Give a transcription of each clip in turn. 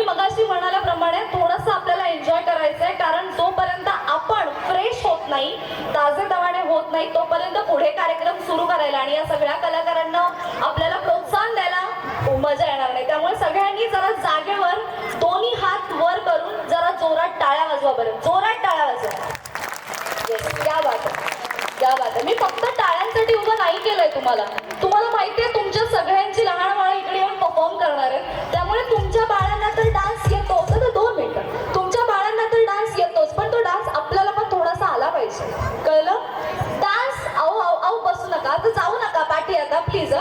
मी मगाशी म्हणाल्याप्रमाणे थोडंसं आपल्याला एन्जॉय करायचं आहे, कारण जोपर्यंत आपण फ्रेश होत नाही, ताजेतवाने होत नाही, तोपर्यंत पुढे कार्यक्रम सुरू करायला आणि या सगळ्या कलाकारांना आपल्याला प्रोत्साहन द्यायला मजा येणार नाही. त्यामुळे सगळ्यांनी जरा जागेवर दोन्ही हात वर करून जरा जोरात टाळ्या वाजवा. बरं, जोरात टाळ्या वाजवा. क्या बात आहे, क्या बात आहे. मी फक्त टाळ्यांसाठी उभं नाही केलंय तुम्हाला. तुम्हाला माहितीये तुमच्या सगळ्यांची लहान बाळं इकडे येऊन परफॉर्म करणार आहेत, त्यामुळे तुमच्या बाळांना तर डान्स येतो. तर 2 मिनिटं, तुमच्या बाळांना तर डान्स येतोच, पण तो डान्स आपल्याला पण थोडासा आला पाहिजे, कळलं? डान्स आओ आओ आओ, बसू नका आता, जाऊ नका पाठी आता प्लीज.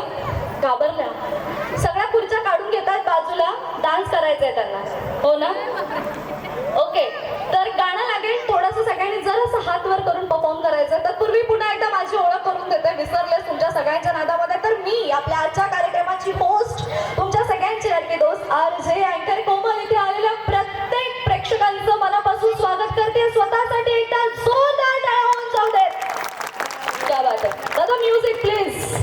घाबरल्या, सगळ्या खुर्च्या काढून घेतात बाजूला, डान्स करायचा आहे त्यांना, हो ना? ओके, तर गाणं लागेल, थोडंसं सगळ्यांनी जरासं हात वर करून परफॉर्म करायचं. तत्पूर्वी पुन्हा एकदा माझी ओळख करून देते, विसरलेस तुमच्या सगळ्यांच्या नादामध्ये. तर मी आपल्या आजच्या कार्यक्रमाची होस्ट, तुमच्या सगळ्यांची लाडकी दोस्त RJ अँकर कोमल, इथे आलेल्या प्रत्येक प्रेक्षकांचं मनापासून स्वागत करते. स्वतःसाठी एकदा जोरदार टाळ्या होऊन जाऊ देत. क्या बात आहे. दादा म्युझिक प्लीज.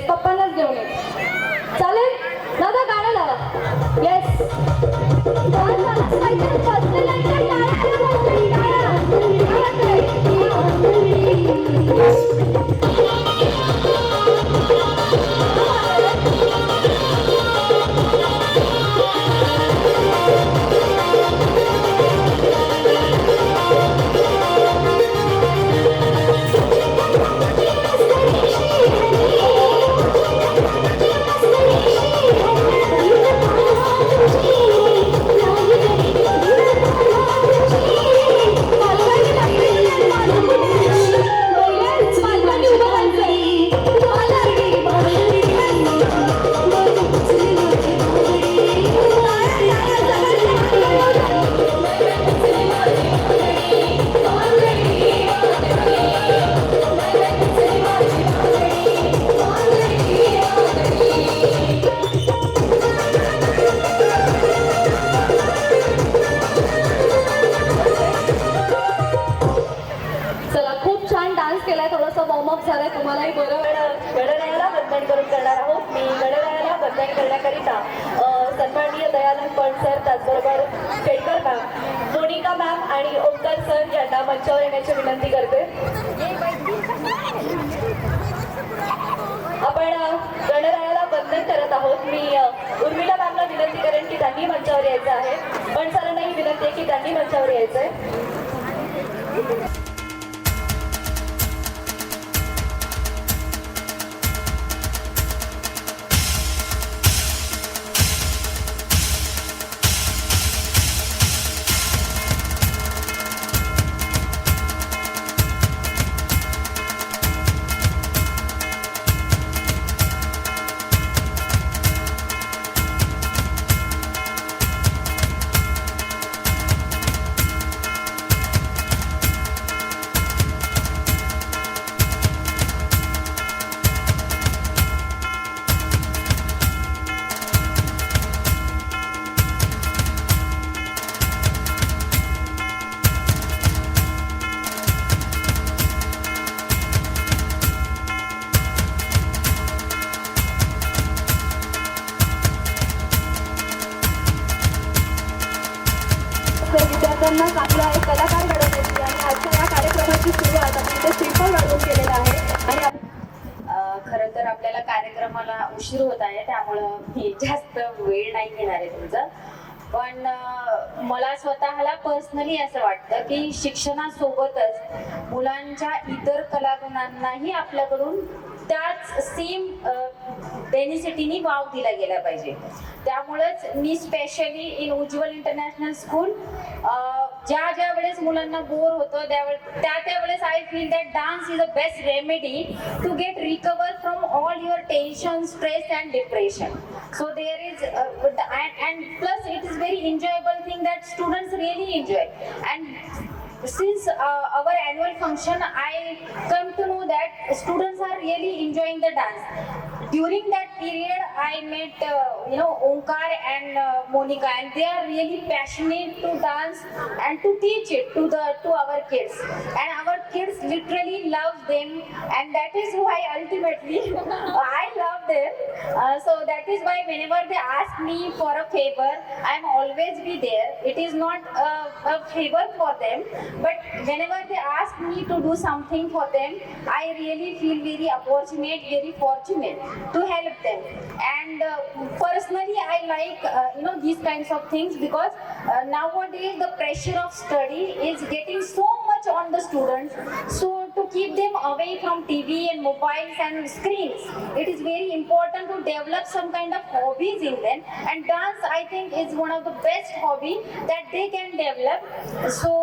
पप्पांनाच घेऊन ये. चालेल दादा, गाणं लावा. येस, झालाय, तुम्हालाही बरं. घडवण्याला बंधन करून करणार आहोत. मी घडवण्याला बंधन करण्याकरिता सन्माननीय दयानंद पण सर, त्याचबरोबर केळकर मॅम, मोनिका मॅम आणि ओंकार सर यांना मंचावर येण्याची विनंती करते. आपण गणरायाला बंधन करत आहोत. मी उर्मिला मॅमला विनंती करेन की त्यांनी मंचावर यायचं आहे. पण सरांनाही विनंती आहे की त्यांनी मंचावर यायचं आहे. त्यांना चांगला एक कलाकार घडवण्याची आणि आजच्या या कार्यक्रमाची सुरुवात आपण ते श्रीफळ वाढवून केलेलं आहे आणि खरं तर आपल्याला कार्यक्रमाला उशीर होत आहे, त्यामुळं मी जास्त वेळ नाही घेणार आहे तुमचा. पण मला स्वतःला पर्सनली असं वाटतं की शिक्षणासोबतच मुलांच्या इतर कलागुणांनाही आपल्याकडून त्याच सेम डेन्सिटीने वाव दिला गेला पाहिजे. त्यामुळेच मी specially in Ujjwal international school ज्या वेळेस मुलांना बोर होतं त्यावेळेस I feel that dance is a best remedy to get recover from all your tension, stress and depression. So there is and plus it is very enjoyable thing that students really enjoy. And since our annual function, I come to know that students are really enjoying the dance. During that period, I met Omkar and Monica, and they are really passionate to dance and to teach it to our kids. And our kids literally love them, and that is why ultimately I love them. So that is why whenever they ask me for a favor, I am always be there. It is not a favor for them, but whenever they ask me to do something for them, I really feel very opportunate, very fortunate to help them. And personally I like these kinds of things because nowadays the pressure of study is getting so much on the students. So to keep them away from TV and mobiles and screens, it is very important to develop some kind of hobbies in them, and dance I think is one of the best hobby that they can develop. So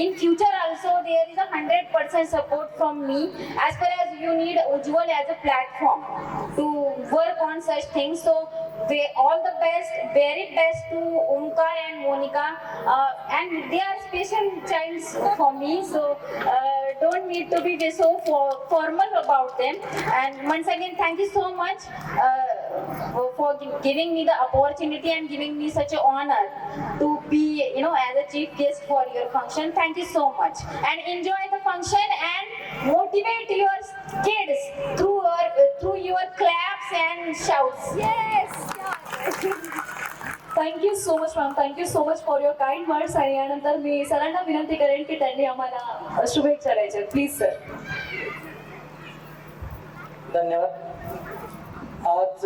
in future also there is 100% support from me as far as you need Ujjwal as a platform to work on such things. So all the best, very best to Omkar and Monica, and they are special childs for me, so don't need to be so formal about them. And once again thank you so much for giving me the opportunity and giving me such an honor to be as a chief guest for your function. Thank you so much, and enjoy the function and motivate your kids through your claps and shouts. Yes. Thank you so much ma'am, thank you so much for your kind words. आणि यानंतर मी सरांना विनंती करेन की त्यांनी आम्हाला शुभेच्छा द्यायच्या. Please sir. धन्यवाद. आज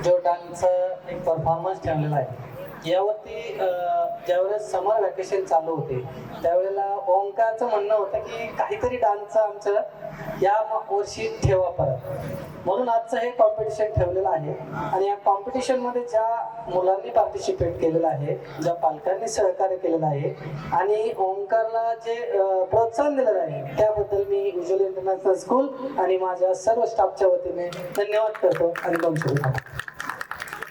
जो डान्सचा एक परफॉर्मन्स ठेवलेला आहे यावरती ज्यावेळेस समर वॅकेशन चालू होते त्यावेळेला ओंकारचं म्हणणं होतं की काहीतरी डान्सचं आमचं या वर्षी ठेवा परत, म्हणून आजचं हे कॉम्पिटिशन ठेवलेलं आहे. आणि या कॉम्पिटिशनमध्ये ज्या मुलांनी पार्टिसिपेट केलेलं आहे, ज्या पालकांनी सहकार्य केलेलं आहे आणि ओंकारला जे प्रोत्साहन दिलेलं आहे त्याबद्दल मी उज्ज्वल इंटरनॅशनल स्कूल आणि माझ्या सर्व स्टाफच्या वतीने धन्यवाद करतो आणि दोन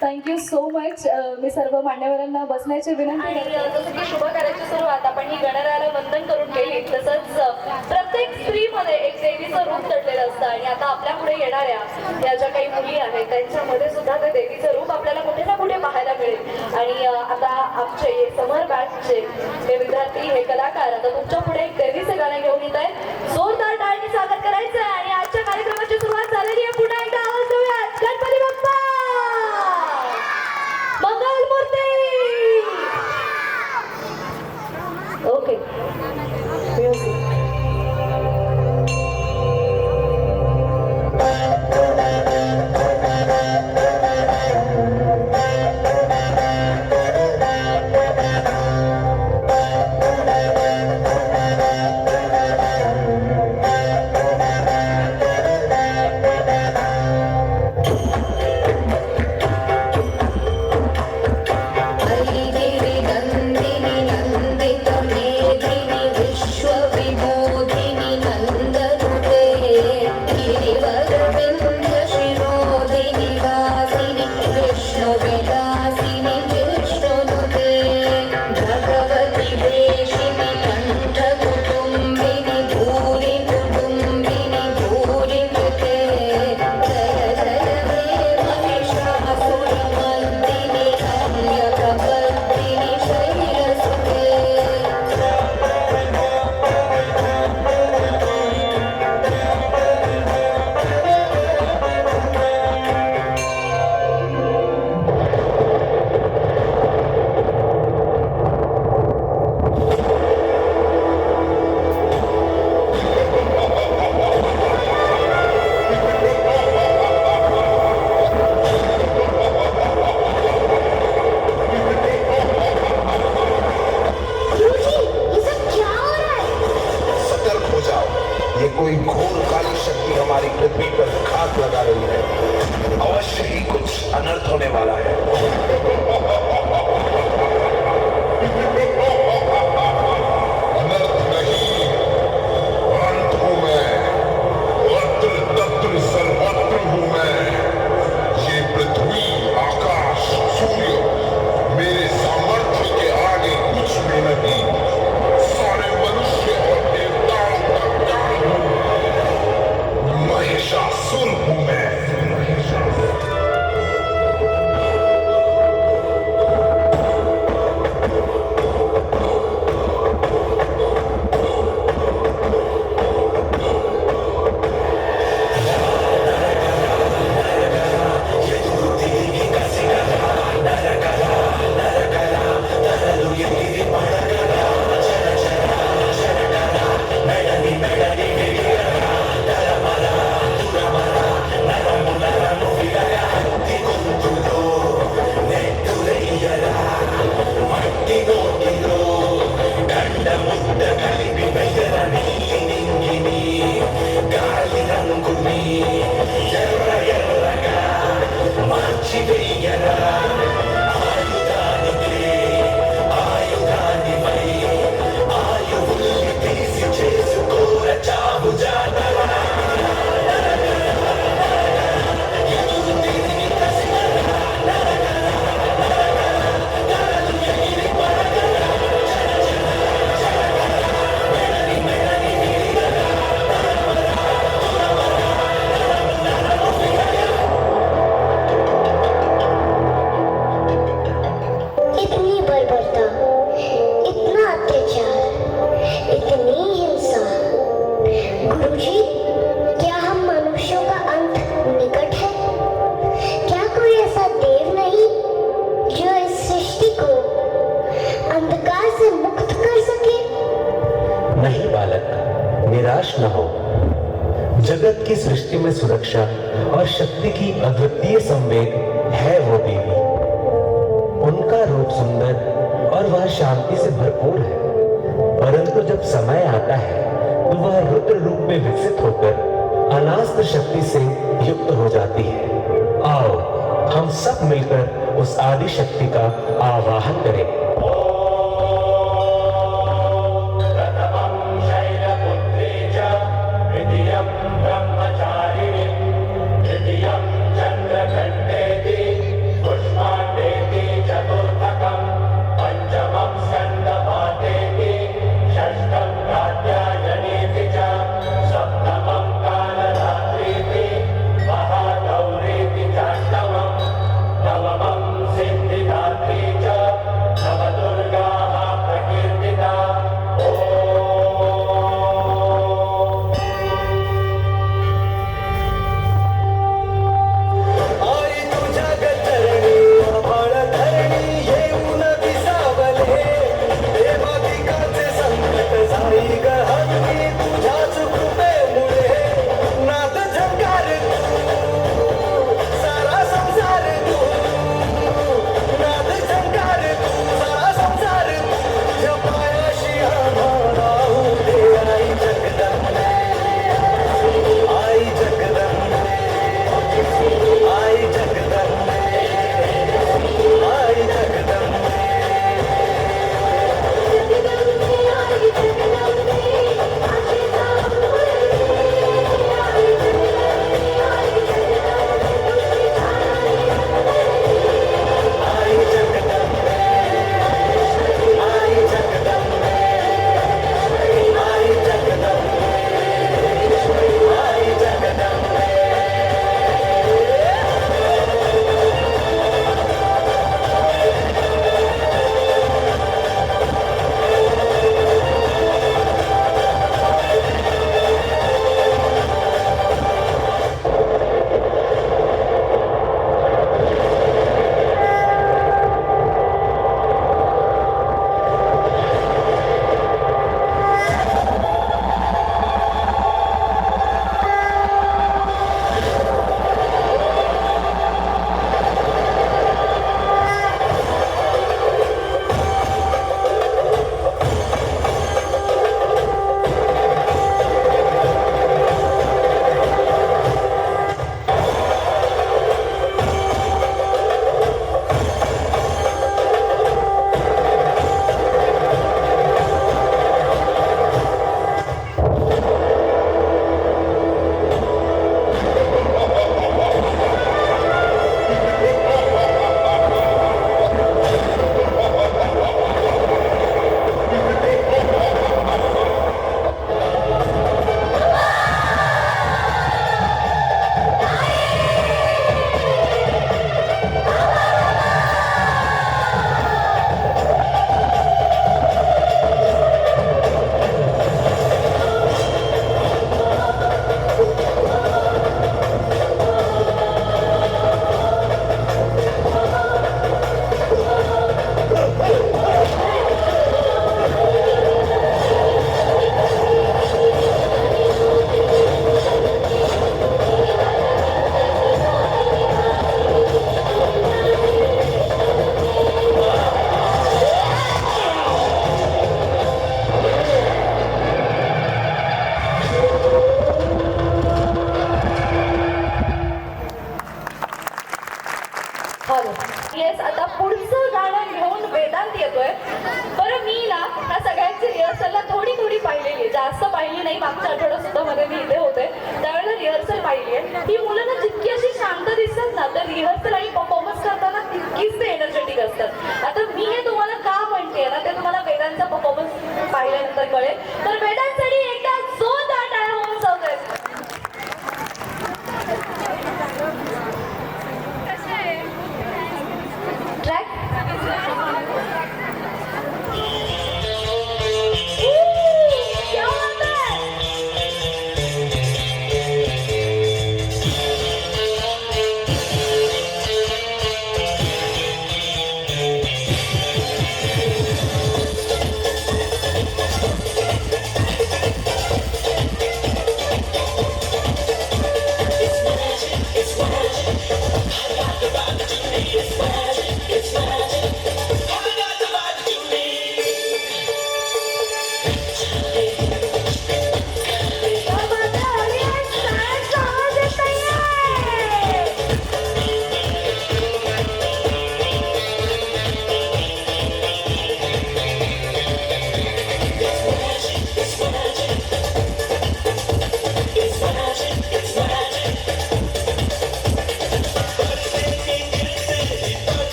थँक्यू सो मच. मी सर्व मान्यवरांना बसण्याची विनंती करते. जसं की शुभ कार्याची सुरुवात आपण ही गणरायाला वंदन करून केली, तसंच प्रत्येक स्त्रीमध्ये एक देवीचं रूप दडलेलं असतं. आणि आता आपल्या पुढे येणाऱ्या या ज्या काही मुली आहेत त्यांच्यामध्ये सुद्धा ते देवीचं रूप आपल्याला कुठे ना कुठे पाहायला मिळेल. आणि आता आमचे समर बॅचचे हे विद्यार्थी, हे कलाकार आता तुमच्या पुढे एक देवीचं गाणं घेऊन येत आहेत. जोरदार टाळ्यांनी स्वागत करायचं आहे. आणि आजच्या कार्यक्रमाची सुरुवात झालेली आहे. पुन्हा एकदा आवाज देऊयात, गणपती बाप्पा मंगलमूर्ती. Okay, music. घोर काली शक्ति हमारी पृथ्वी पर घात लगा रही है। अवश्य ही कुछ अनर्थ होने वाला है। अनर्थ नहीं, अंत हूं मैं, अत्र तत्र सर्वत्र हूं मैं। ये पृथ्वी, आकाश, सूर्य मेरे सामर्थ्य के आगे कुछ भी नहीं। सारे मनुष्य और देवताओं का ज्ञान हूं। महिषासुर हूं मैं। निराश न हो। जगत की सृष्टि में सुरक्षा और शक्ति की अद्वितीय संवेद है वो देवी। उनका रूप सुंदर और वह शांति से भरपूर है, परंतु जब समय आता है तो वह रुद्र रूप में विकसित होकर अनास्त्र शक्ति से युक्त हो जाती है। आओ हम सब मिलकर उस आदि शक्ति का आवाहन करें। Siddhidatri cha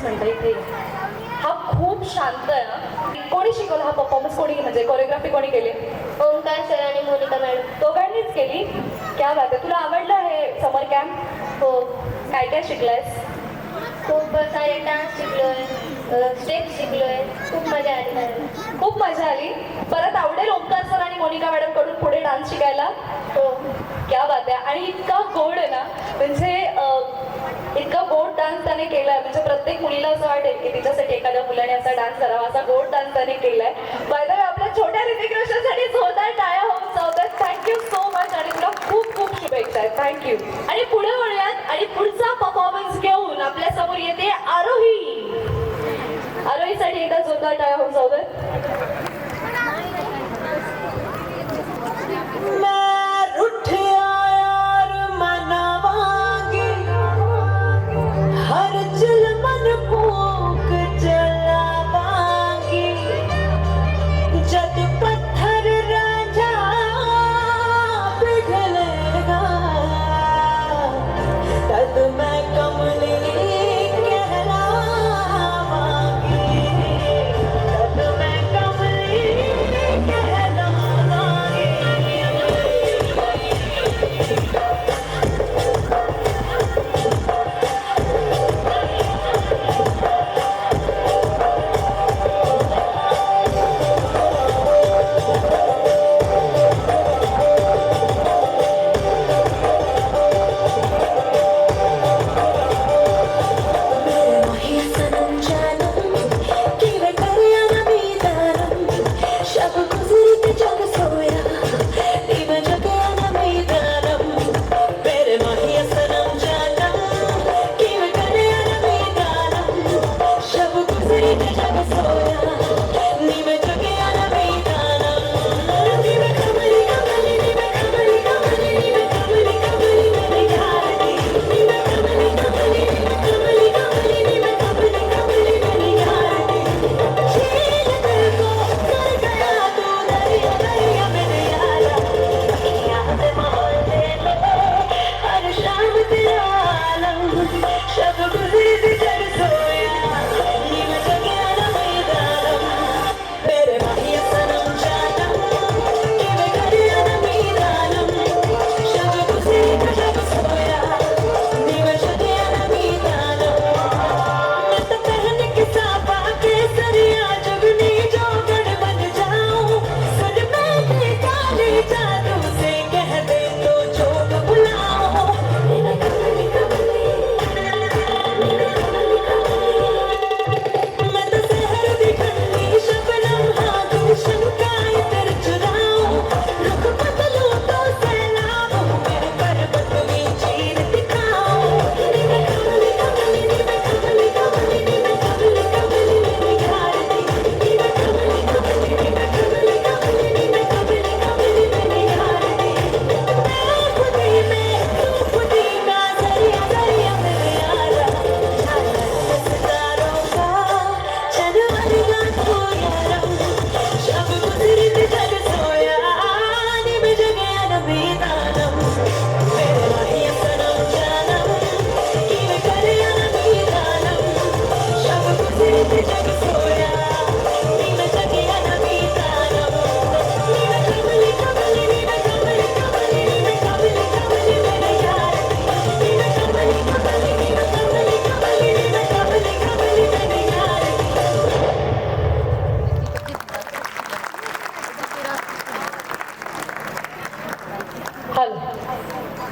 परफॉर्मन्स म्हणता इथे हा खूप शांत आहे ना. कोणी शिकवला हा परफॉर्मन्स? कोणी म्हणजे कोरिओग्राफी कोणी केली? ओंकार सर आणि मोनिका मॅडम. दोघांनीच केली. क्या बात आहे. तुला आवडलं हे समर कॅम्प? हो, काय काय शिकलायस? खूप सारे डान्स शिकलोय, स्टेप शिकलोय, खूप मजा आली मॅडम. खूप मजा आली. परत आवडेल ओंकार सर आणि मोनिका मॅडम कडून पुढे डान्स शिकायला? हो, क्या बात आहे. आणि इतका गोड आहे ना, म्हणजे इतका गोड डान्स त्याने केलाय, म्हणजे प्रत्येक मुलीला असं वाटेल की तिच्यासाठी एखाद्या मुलाने असा डान्स करावा. असा गोड डान्स त्याने केलाय. बाय द वे आपल्या छोट्या ऋतिक रोशनसाठी जोरदार टाळ्या होऊन जातात. थँक्यू सो मच आणि तुला खूप खूप शुभेच्छा आहेत. थँक्यू. आणि पुढे वळूयात आणि पुढचा परफॉर्मन्स घेऊन आपल्या समोर येते आरोही. आरोहीसाठी एकदा जोरदार टाळ्या होऊन जाऊ दे.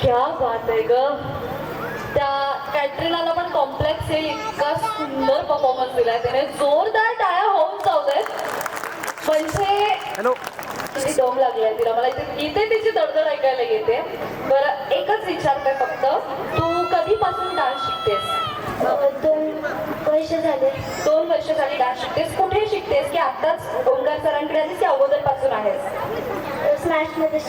क्या बात आहे ग. त्या कॅटरीनाला पण कॉम्प्लेक्स येईल इतका सुंदर परफॉर्मन्स दिलाय त्याने. जोरदार टाळ्या होऊन जाऊ देत. म्हणजे किती दम लागलाय तिला. मला इथे तिची दडदड ऐकायला येते. बरं एकच विचारते फक्त, तू कधीपासून डान्स शिकतेस? 2 वर्ष झाले. 2 वर्ष झाली डान्स शिकतेस. कुठे शिकतेस? की आत्ताच ओंकार सरांकडे आलीस की अगोदर पासून आहेस? स्मॅशमध्ये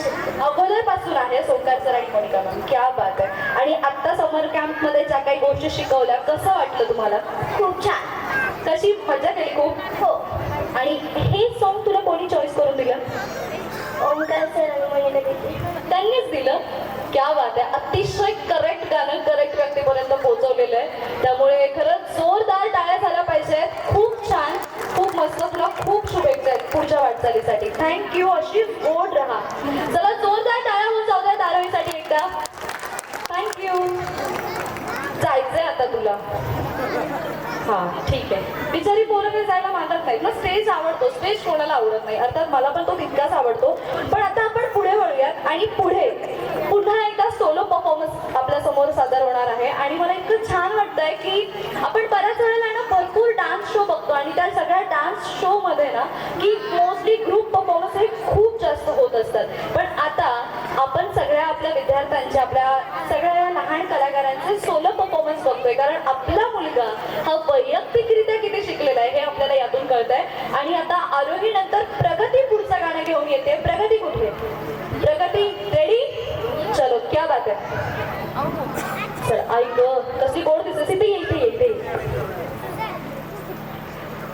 अगोदर पासून आहेस ओंकार सर आणि मोनिका मॅम. क्या बात आहे. आणि आत्ता समर कॅम्प मध्ये ज्या काही गोष्टी शिकवल्या कसं वाटलं तुम्हाला? खूप छान. कशी मजा केली? खूप. हो. आणि हे सॉन्ग तुला कोणी चॉईस करून दिलं? ओंकार सर आणि मोनिका दीदी. त्यांनीच दिलं. क्या बात आहे. अतिशय करेक्ट गाणं करेक्ट व्यक्तीपर्यंत पोहोचवलेलं आहे. त्यामुळे खरंच जोरदार टाळ्या तुला? हा ठीक आहे. बिचारी पोरं काही जायला मागत नाहीत ना. स्टेज आवडतो, स्टेज कोणाला आवडत नाही. अर्थात मला पण तो तितकाच आवडतो. पण आता आपण पुढे वळूयात आणि पुढे पुन्हा एकदा सोलो परफॉर्मन्स आपल्या समोर सादर होणार आहे. आणि मला इतकं छान वाटतंय की आपण बऱ्याच वेळेला ना भरपूर डान्स शो बघतो आणि त्या सगळ्या डान्स शो मध्ये ना की मोस्टली ग्रुप परफॉर्मन्स हे खूप जास्त होत असतात. पण आता आपण सगळ्या आपल्या विद्यार्थ्यांचे, आपल्या सगळ्या लहान कलाकारांचे सोलो परफॉर्मन्स बघतोय. कारण आपला मुलगा हा वैयक्तिकरित्या किती शिकलेला आहे हे आपल्याला यातून कळतंय. आणि आता आरोही नंतर प्रगती पुढचं गाणं घेऊन येते. प्रगती कुठे? प्रगती रेडी? चलो, क्या बात आहे. चल आई ग, कसली गोड दिसते. इथे येते.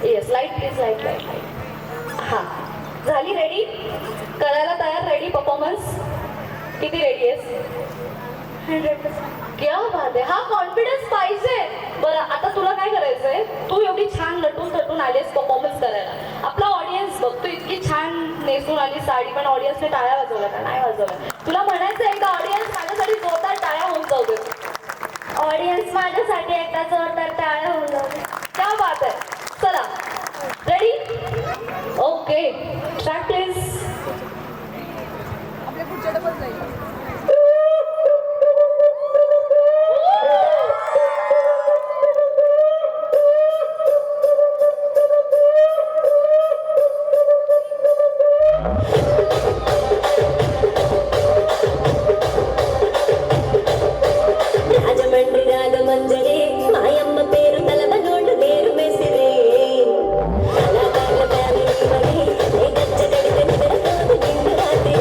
Yes, light please, light. हा, झाली रेडी? करायला तयार? Ready performance? किती रेडी आहेस? 100%. क्या बात आहे. हा कॉन्फिडन्स पाहिजे. बरं, आता तुला काय करायचंय? तू एवढी छान नटून थटून आलीस परफॉर्मन्स करायला. आपला ऑडियन्स बघ, तू इतकी छान नेसून आली साडी, पण ऑडियन्सने टाळ्या वाजवल्या का? नाही वाजवल्या. तुला म्हणायचं एकदा ऑडियन्स माझ्यासाठी जोरदार टाळ्या होऊन जाऊ दे. ऑडियन्स माझ्यासाठी एकदा जोरदार टाळ्या होऊन जाऊ दे. क्या बात आहे. चला ready? Okay, start please. Rajahmundry Ragamanjari మాయమ్మ పేరు తలబనోడు నేరు మెసిరే కళాకారుల ఫ్యామిలీ ఏ గచ్చ కడితే నిద్రపోదు నిండు రాత్రి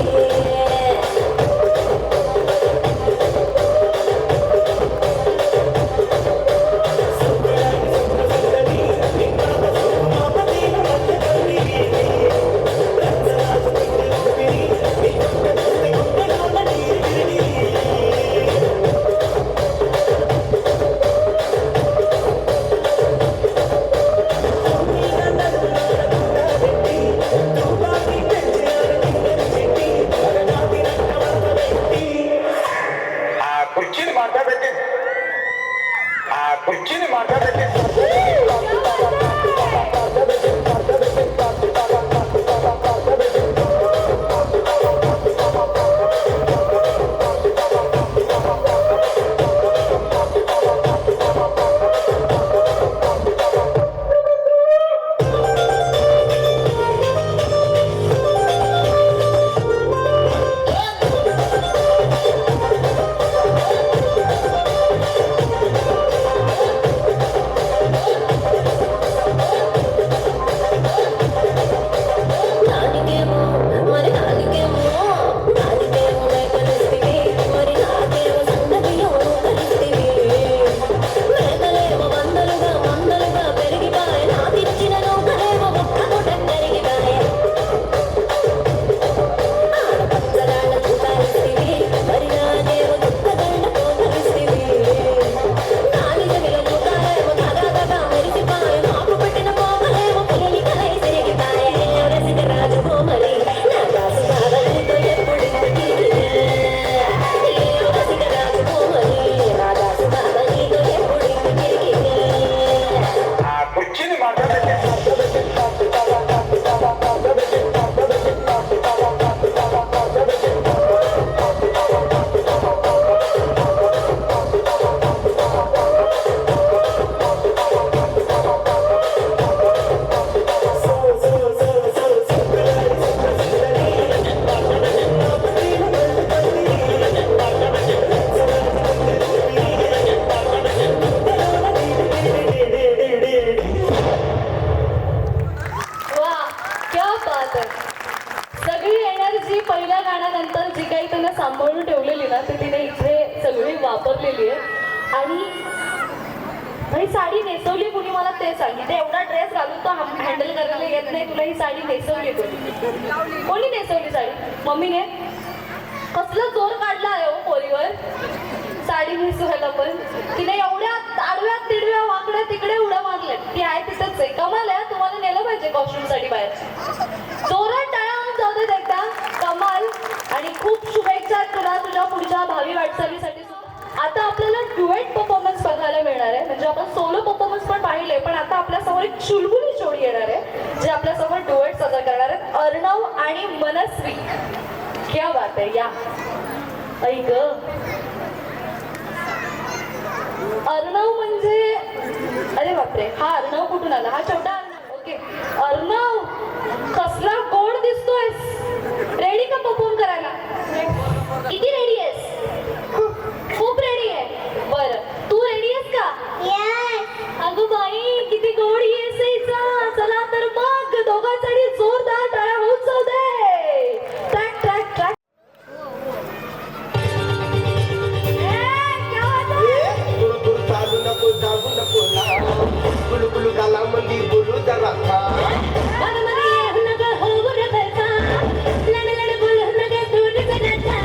कुर्चीने माथ्यापेटी నానికేమో మరి నానికేమో కలిస్తివి మరి నాకేమో సందడిలో కలిస్తివి మేకలేమో వందలుగా పెరిగిపాయ నాకిచ్చిన నూకలేమో ఒక్క పూట కరిగిపాయ ఆడపచ్చగాళ్ళ చూతాలిస్తివి మరి నాకేమో దుఃఖగండ పోతలిస్తివి నాని జమిలో నూకాలేమో తగాదగా మెరిసిపాయ నాకు పెట్టిన పోకలేమో పులిని కలై తిరిగిపాయ రసిక రాజు కోమలి నా కాసు కాదనితో ఎప్పుడు రసిక రాజు కోమలి నా కాసు కాదనితో ఎప్పుడు कुर्चीने माथ्यापेटी वा, क्या बात आहे. सगळी एनर्जी पहिल्या गाण्यानंतर जी काही तिने सांभाळून ठेवलेली ना ती तिने इथे सगळी वापरलेली आहे. आणि साडी नेसवली कुणी मला ते सांग. इथे एवढा ड्रेस घालून तो हँडल करायला येत नाही. तुला ही साडी नेसवली कोणी नेसवली साडी? मम्मीने. कसला जोर काढला आहे हो पोरीवर साडी नेसवायला. पण तिने एवढ्या आडव्या तिडव्या वाकड्या तिकडे उड्या मारल्या. ती आहे तिथंच आहे. कमाल आहे. तुम्हाला नेलं पाहिजे कॉस्ट्युम साठी बाहेर. जोरात टाळ्या होऊन जाऊ देत एकदा. कमाल. आणि खूप शुभेच्छा तुला तुझ्या पुढच्या भावी वाटचालीसाठी. आता आपल्याला ड्युएट परफॉर्मन्स बघायला मिळणार आहे. म्हणजे आपण सोलो परफॉर्मन्स पण पाहिले, पण आता आपल्यासमोर एक चुलबुली जोडी येणार आहे जे आपल्यासमोर डुएट सादर करणार आहेत, अर्णव आणि मनस्वी. क्या बात आहे, या ऐक अर्णव म्हणजे, अरे बापरे, हा अर्णव कुठून आला? हा छोटा अर्णव. ओके अर्णव, कसला गोड दिसतोयस. रेडी का परफॉर्म करायला? किती रेडी आहेस? खूप रेडी आहे. बरं तू रेडी आहेस का? अगं बाई किती गोड येस हिचा. चला तर मग दोघांसाठी जोरदार टाळ्या होऊन जाऊ दे. Track track track. दूर दूर चालू नको जाऊ नको ना, कुलू कुलू गाला मंदी बोलू जरा था. नगर होऊ नका, लड लड बोल नगर दूर नका.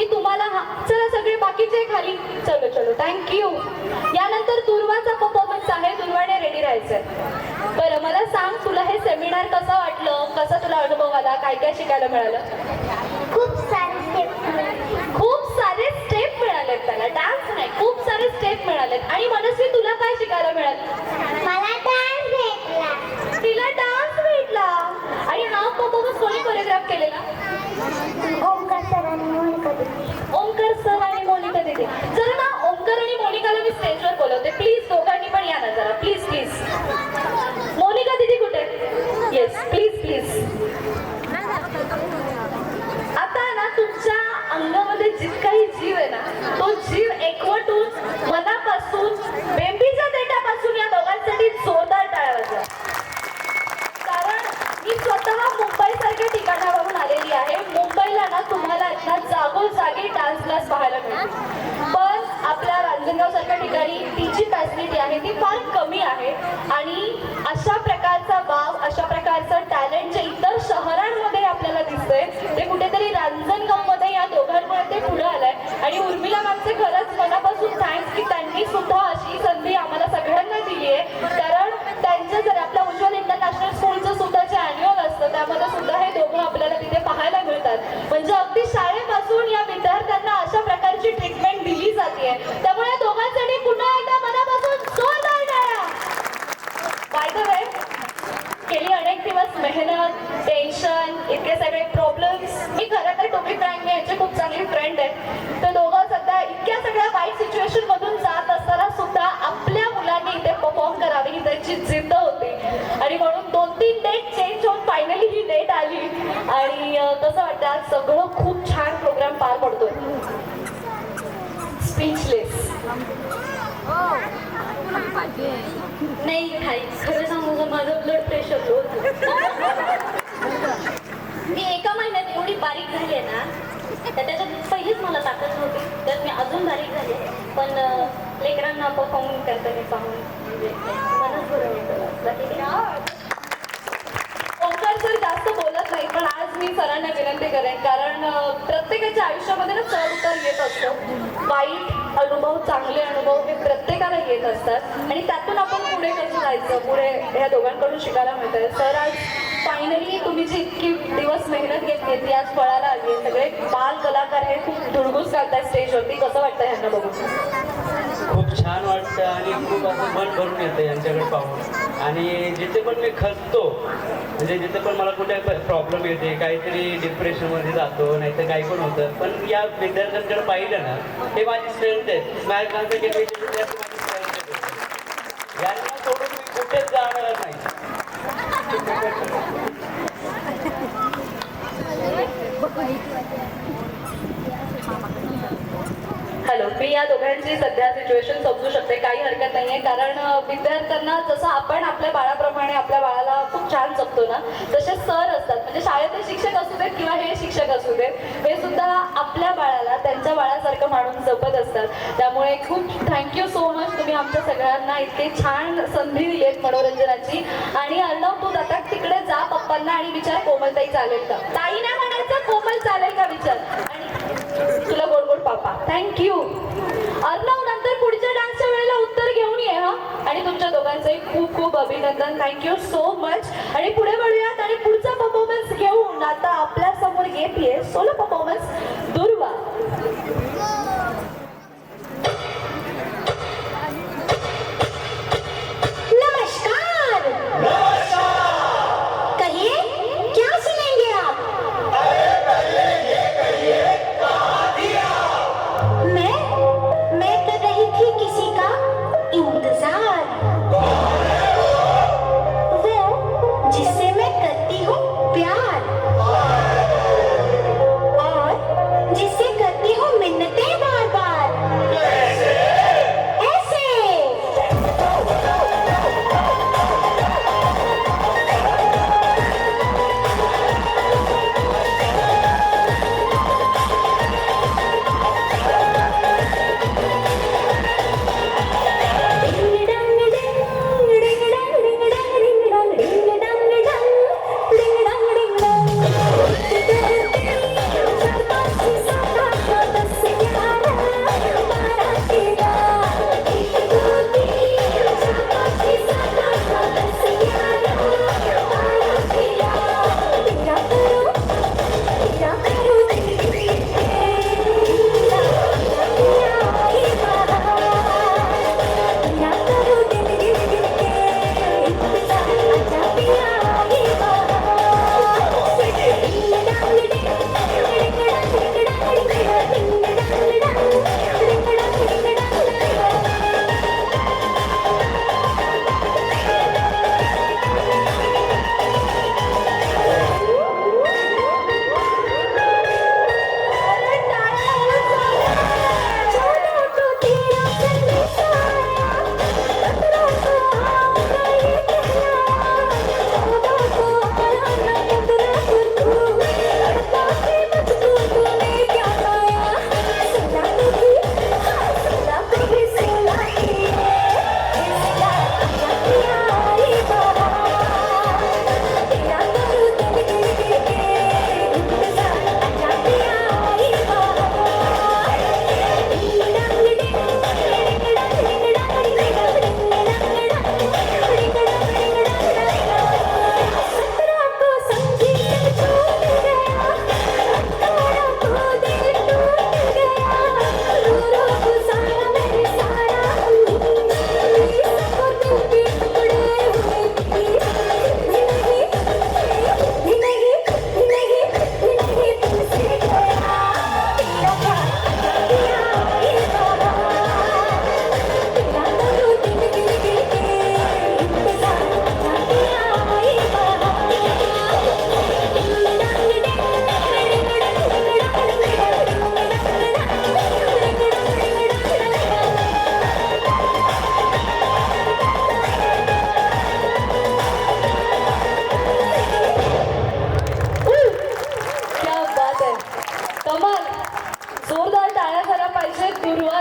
की तुम्हाला चला सगळे बाकीचे खाली चलो चलो थँक्यू. यानंतर दुर्वाचा परफॉर्मन्स आहे. दुर्वाने रेडी राहायचंय. बरं मला सांग, तुला हे सेमिनार कसं वाटलं, कसा तुला अनुभव आला, काय काय शिकायला मिळालं? खूप सारे स्टेप खूप सारे स्टेप मिळालेत त्याला, डान्स नाही, खूप सारे स्टेप मिळालेत. आणि मनस्वी तुला काय शिकायला मिळालं? मला डान्स भेटला. तिला डान्स भेटला. आणि हा परफॉर्मन्स कोणी कोरिओग्राफ केलेला? ओमकार सर आणि मोनिका दीदी. ओमकार सर आणि मोनिका दीदी. जरा ना ओमकार आणि मोनिकाला मी स्टेजवर बोलवते, प्लीज दोघांनी पण या ना जरा, प्लीज प्लीज. मोनिका दीदी कुठे? Yes please please. आता ना तुमच्या अंगामध्ये जितकाही जीव आहे ना, तो जीव एकवटून मनापासून बेंबीच्या देठापासून या दोघांसाठी जोरदार टाळ्या वाजवा. कारण मी स्वतः मुंबई सारख्या ठिकाणावरून आलेली आहे. मुंबईला ना तुम्हाला ना जागोजागी डान्स क्लास पाहायला मिळते, पण आपल्या रांजणगाव सारख्या ठिकाणी ती जी फॅसिलिटी आहे ती फार कमी आहे. आणि अशा प्रकारचा वाव, अशा प्रकारचं टॅलेंट जे इतर शहरांमध्ये आपल्याला दिसतंय ते कुठेतरी रांजणगावमध्ये या दोघांमुळे ते पुढे आलंय. आणि उर्मिला मॅमचे खरंच मनापासून थँक्स की त्यांनी सुद्धा अशी संधी आम्हाला सगळ्यांना दिली आहे. कारण त्यांचं जर आपल्या उज्ज्वल इंटरनॅशनल स्कूलचं सुद्धा जे अॅन्युअल असतं त्यामध्ये सुद्धा हे दोघं आपल्याला तिथे पाहायला मिळतात. म्हणजे अगदी शाळेपासून या विद्यार्थ्यांना अशा प्रकारची ट्रीटमेंट दिली जाते. त्यामुळे या दोघांसाठी पुन्हा एकदा मनापासून जोरदार टाळ्या. बाय द वे, गेली अनेक दिवस मेहनत, टेन्शन, इतके सगळे प्रॉब्लेम्स. मी खरं तर टू बी फ्रँक मी याची खूप चांगली फ्रेंड आहे. तर दोघं सध्या इतक्या सगळ्या वाईट सिच्युएशन मधून जात असताना सुद्धा आपल्या मुलांनी इथे परफॉर्म करावे ही त्यांची जिद्द होती. आणि म्हणून 2-3 डेट चेंज होऊन फायनली ही डेट आली. आणि कसं वाटतं, आज सगळं खूप छान प्रोग्राम पार पडतोय. स्पीचलेस. नाही खाई, खरं सांगू का, माझं ब्लड प्रेशर लो. मी एका महिन्यात एवढी बारीक झाली आहे ना, तर त्याच्यात पहिलीच मला ताकद नव्हती, त्यात मी अजून बारीक झाले. पण लेकरांना परफॉर्म करताना पाहून म्हणजे मनच बरं वाटलं. ओंकार सर जास्त बोलत नाही, पण आज मी सरांना विनंती करेन, कारण प्रत्येकाच्या आयुष्यामध्ये ना चढ उतार येत असतो. वाईट अनुभव, चांगले अनुभव हे प्रत्येकाला येत असतात. आणि त्यातून आपण पुढे कसं जायचं, पुढे ह्या दोघांकडून शिकायला मिळतंय. सर आज फायनली तुम्ही जी इतकी दिवस मेहनत घेतली ती आज फळाला आली आहे. सगळे बाल कलाकार हे खूप धुडगूस घालतात स्टेजवरती. कसं वाटतं ह्यांना बघून? खूप छान वाटतं आणि खूप असं मन भरून येतं यांच्याकडे पाहून. आणि जिथे पण मी खचतो, म्हणजे जिथे पण मला कुठे प्रॉब्लेम येते, काहीतरी डिप्रेशनमध्ये जातो, नाही तर काही पण होतं, पण या विद्यार्थ्यांकडे पाहिलं ना, हे माझी स्ट्रेंथ आहे. माझ्या यांना सोडून मी कुठेच जाणार नाही. हॅलो, मी या दोघांची सध्या सिच्युएशन समजू शकते, काही हरकत नाही आहे. कारण विद्यार्थ्यांना जसं आपण आपल्या बाळाप्रमाणे आपल्या बाळाला खूप छान जपतो ना, तसे सर असतात. म्हणजे शाळेतले शिक्षक असू देत किंवा हे शिक्षक असू देत, हे सुद्धा आपल्या बाळाला त्यांच्या बाळासारखं मानून जपत असतात. त्यामुळे खूप थँक्यू सो मच. तुम्ही आमच्या सगळ्यांना इतके छान संधी दिली आहेत मनोरंजनाची. आणि अर्णव, तू आता तिकडे जा पप्पांना आणि विचार कोमलताई चालेल का. ताई नाही म्हणायचं, कोमल चालेल का विचार. आणि तुला गोड गोड पापा. थँक्यू अर्णव. नंतर पुढच्या डान्सच्या वेळेला उत्तर घेऊन ये हा. आणि तुमच्या दोघांचंही खूप खूप अभिनंदन. Thank you so much. आणि पुढे वळूयात आणि पुढचा परफॉर्मन्स घेऊन आता आपल्या समोर येते सोलो परफॉर्मन्स दुर्वा. नमस्कार. कहिए क्या सुनेंगे आप? मैं कर रही थी किसी का इंतजार, वो जिससे मैं करती हूँ प्यार,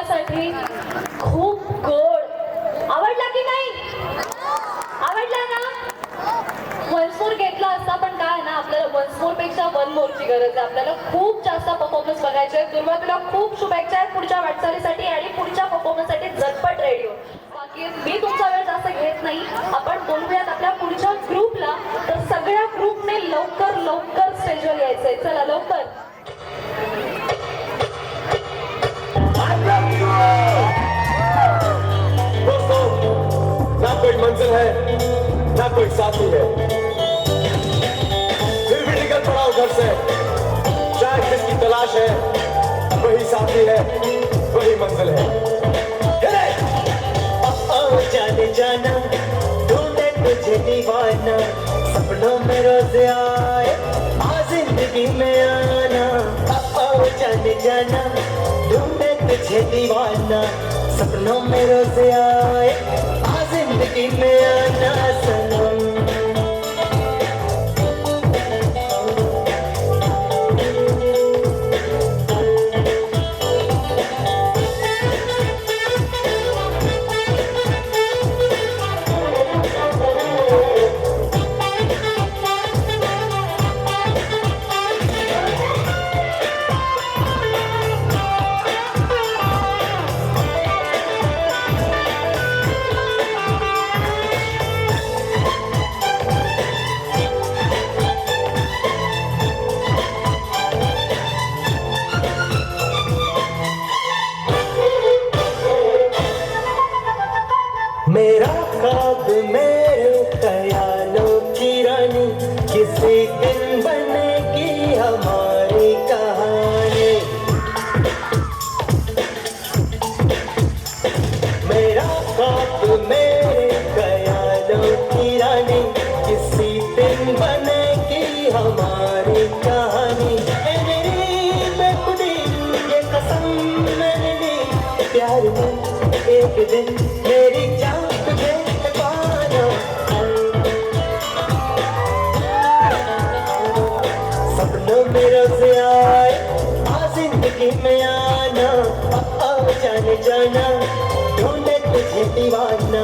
तुम्हासाठी खूप गोड. आवडला की नाही? आवडला ना? वन्समोर घेतला असता, पण काय आहे ना, आपल्याला वन्समोर पेक्षा वन मोरची गरज आहे. आपल्याला खूप जास्त परफॉर्मन्स बघायचे आहेत. दुर्वा, तुला खूप शुभेच्छा आहेत पुढच्या वाटचालीसाठी आणि पुढच्या परफॉर्मन्ससाठी झटपट रेडी हो. बाकी मी तुमचा वेळ जास्त घेत नाही. आपण बोलूयात आपल्या पुढच्या ग्रुपला. तर सगळ्या ग्रुपने लवकर लवकर स्टेजवर यायचंय. चला लवकर. दोस्तों, ना कोई मंजिल है ना कोई साथी है, फिर भी निकल पड़ा हूं घर से. शायद जिसकी तलाश है वही साथी है, वही मंजिल है. जाने जाना ढूंढे तुझे दीवाना, सपनों में रोज आए आ जिंदगी में आना. जाने जाना ढूंढे तुझे दीवाना, सपनों में रोज आए आ जिंदगी में आना सनम. मेरा ख्वाब मेरे ख्यालों की रानी, किसी दिन बनेगी हमारी कहानी. मेरा ख्वाब मेरे ख्यालों की रानी, किसी दिन बनेगी हमारी कहानी. ए मेरी बेखुदी ये कसम मैंने ली, प्यार में एक दिन मेरी जान तुझे पाना. सपनों में रोज आए आ जिंदगी में आना. जाने जाना ढूंढे तुझे दीवाना,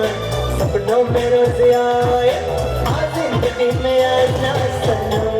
सपनों में रोज आए आ जिंदगी में आना सनम.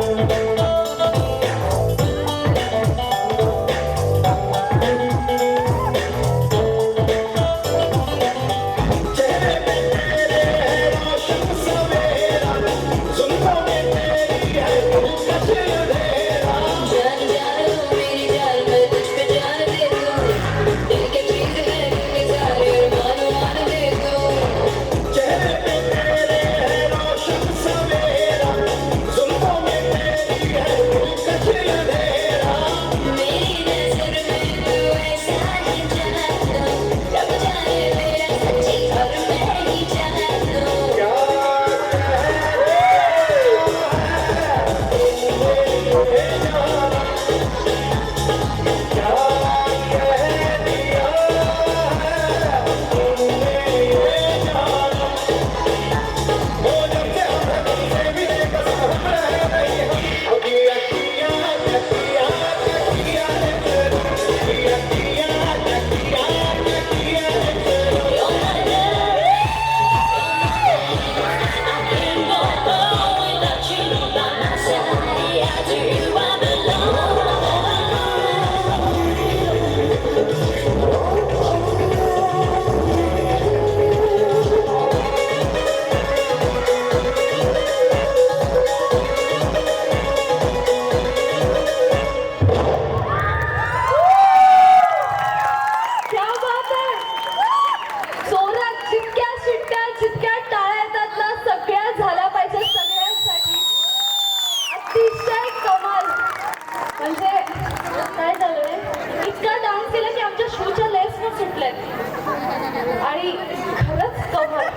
आणि खरंच कमाल.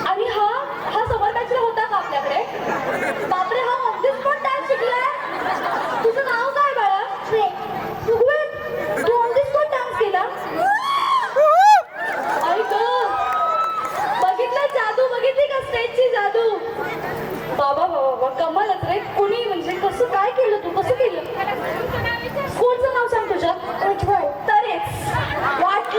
आणि हा समर बॅचला होता का आपल्याकडे? बापरे, हा ऑन द स्पॉट डान्स शिकलाय. तुझं नाव काय बाळा? तू ऑन द स्पॉट डान्स केला? ऐक, बघितलं जादू, बघितली का स्टेजची जादू? बाबा बाबा कमालच रे. कुणी म्हणजे कसं काय केलं तू? कसं केलं? स्कूलचं नाव सांग तुझ्या. तरेच वाट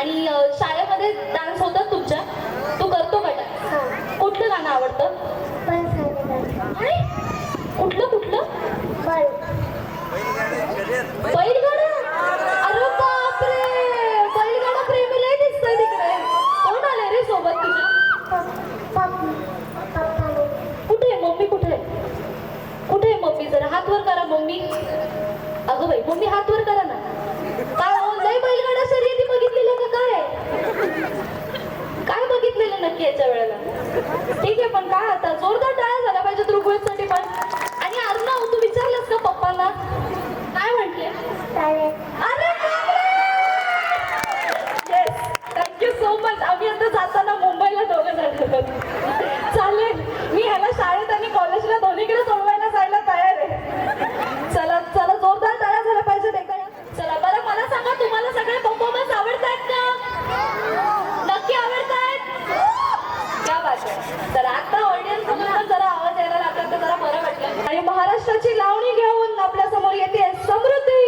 आणि शाळेमध्ये डान्स होतात तुमच्या? तू करतो का डान्स? कुठलं गाणं आवडतं? आणि कुठलं कुठलं? बैलगाडा? अरे बापरे, बैलगाडा प्रेमी लय दिसतंय तिकडे. कोण आले रे सोबत तुझ्या? कुठे आहे मम्मी? कुठे कुठे आहे मम्मी? जरा हात वर करा मम्मी. अगं बाई, मम्मी हात वर करा ना. काय हो, लय बैलगाडा शर्यती बघितलेल्या का काय? काय बघितलेलं नक्की याच्या वेळेला? ठीक आहे, पण काय आता जोरदार टाळ्या झाल्या पाहिजे ऋग्वेदसाठी पण. आणि अर्णव, तू विचारलंस का पप्पांना? काय म्हटले? अरे येस, थँक्यू सो मच. आम्ही आता जाताना मुंबईला दोघं जाणार. चालेल, मी ह्याला शाळेत आणि कॉलेजला दोन्हीकडे सोडवायला जायला तयार आहे. चला चला, जोरदार टाळ्या झाल्या पाहिजेत एकदा. चला बरं, मला सांगा, तुम्हाला सगळे परफॉर्मन्स आवडतायत का? नक्की आवडतायत? क्या बात आहे. तर आता ऑडियन्स पण जरा आवाज यायला लागला तर जरा बरं वाटलं. आणि महाराष्ट्राची लावणी घेऊन आपल्या समोर येते समृद्धी.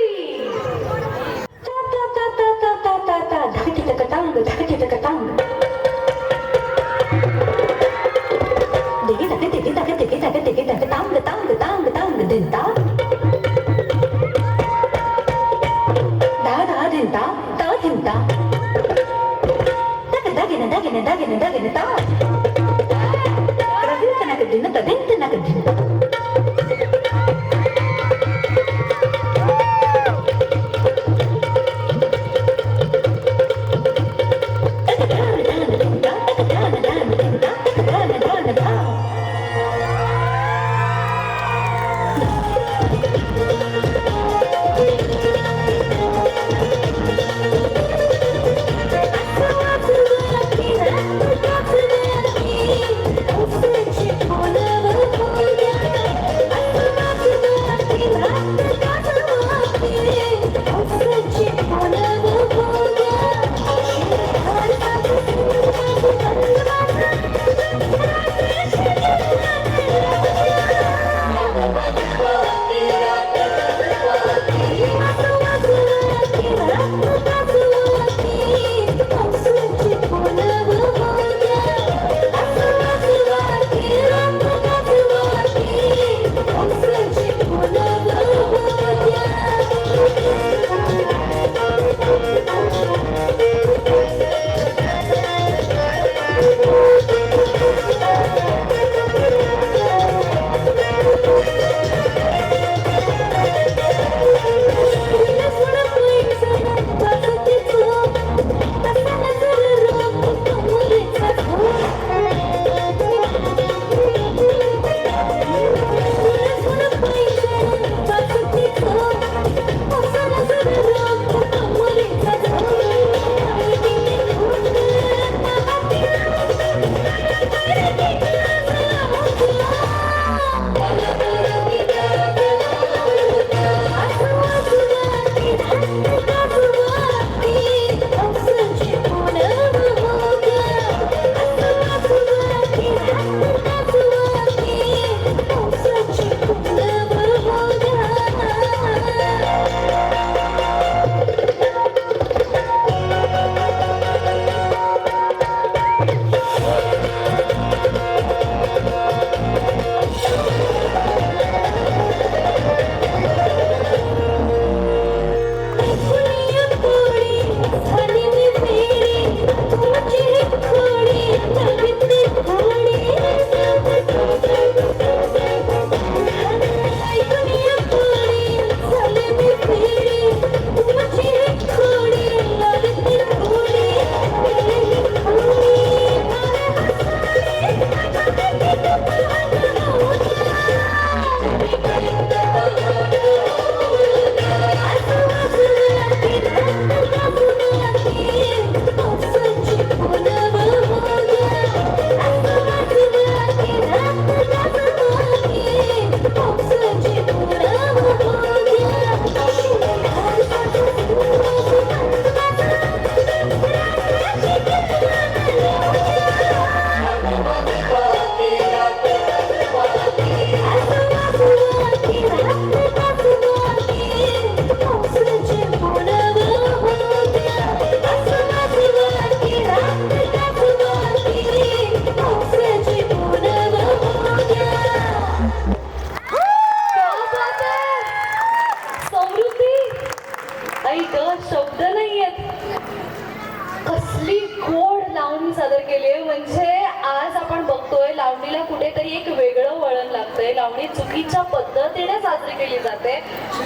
लावणीच्या पद्धतीने साजरी केली जाते.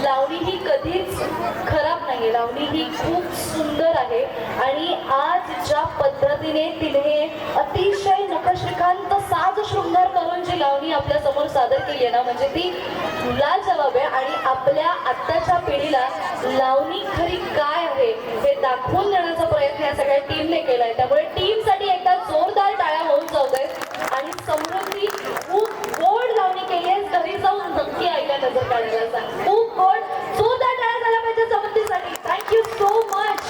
लावणी ही कधीच खराब नाही, लावणी ही खूप सुंदर आहे. आणि आज ज्या पद्धतीने तिने अतिशय नखश्रीकांत साज शृंगार करून जी लावणी आपल्या समोर सादर केली आहे ना, म्हणजे ती लाजवाब आहे. आणि आपल्या आत्ताच्या पिढीला लावणी खरी काय आहे हे दाखवून देण्याचा प्रयत्न या सगळ्या टीमने केलाय. त्यामुळे टीमसाठी एकदा जोरदार टाळ्या होऊन जाऊ देत. आणि समृद्धी खूप गोड लावणी केली आहे, घरी जाऊन नक्की आईला नजर काढायला सांग. खूप गोड, जोरदार टाळ्या झाल्या पाहिजे समृद्धीसाठी. Thank you so much.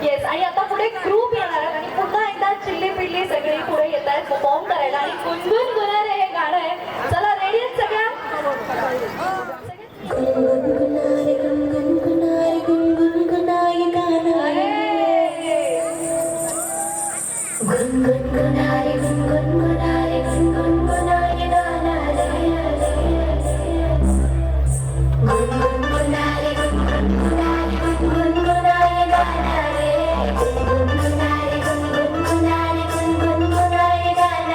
येस, आणि आता पुढे ग्रुप येणार आहेत आणि पुन्हा एकदा चिल्ली पिल्ली सगळी पुढे येत आहेत परफॉर्म करायला. आणि गुणगुण गुणारे हे गाणं आहे. चला, रेडी आहेत सगळ्या? गुनगुनारे गुनगुनारे गुनगुनारे गाणं गुनगुनारे गुनगुनारे गुनगुनारे गाणं गुनगुनारे गुनगुनारे गुनगुनारे गाणं गुनगुनारे गुनगुनारे गुनगुनारे गाणं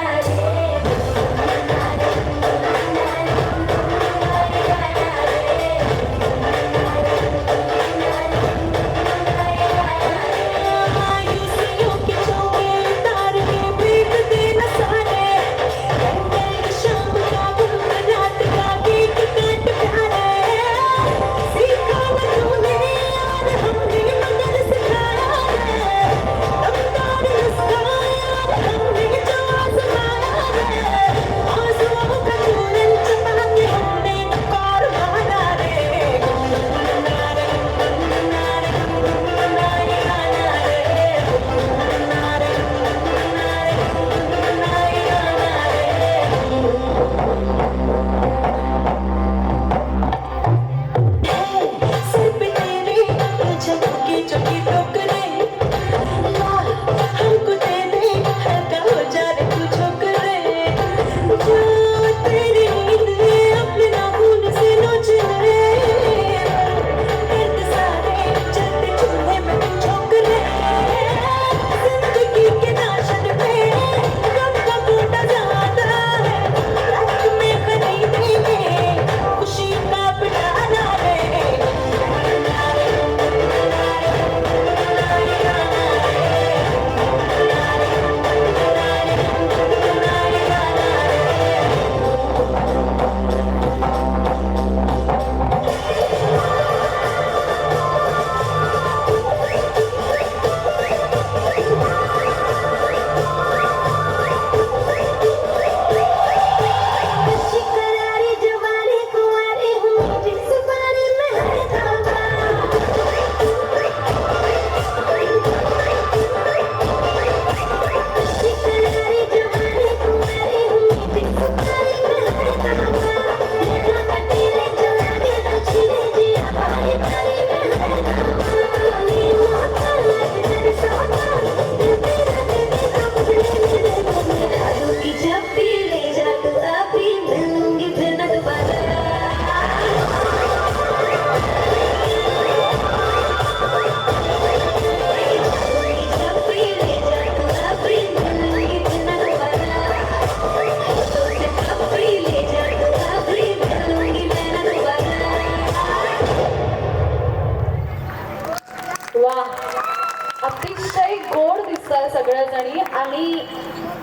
अतिशय गोड दिसताय सगळ्याजणी. आणि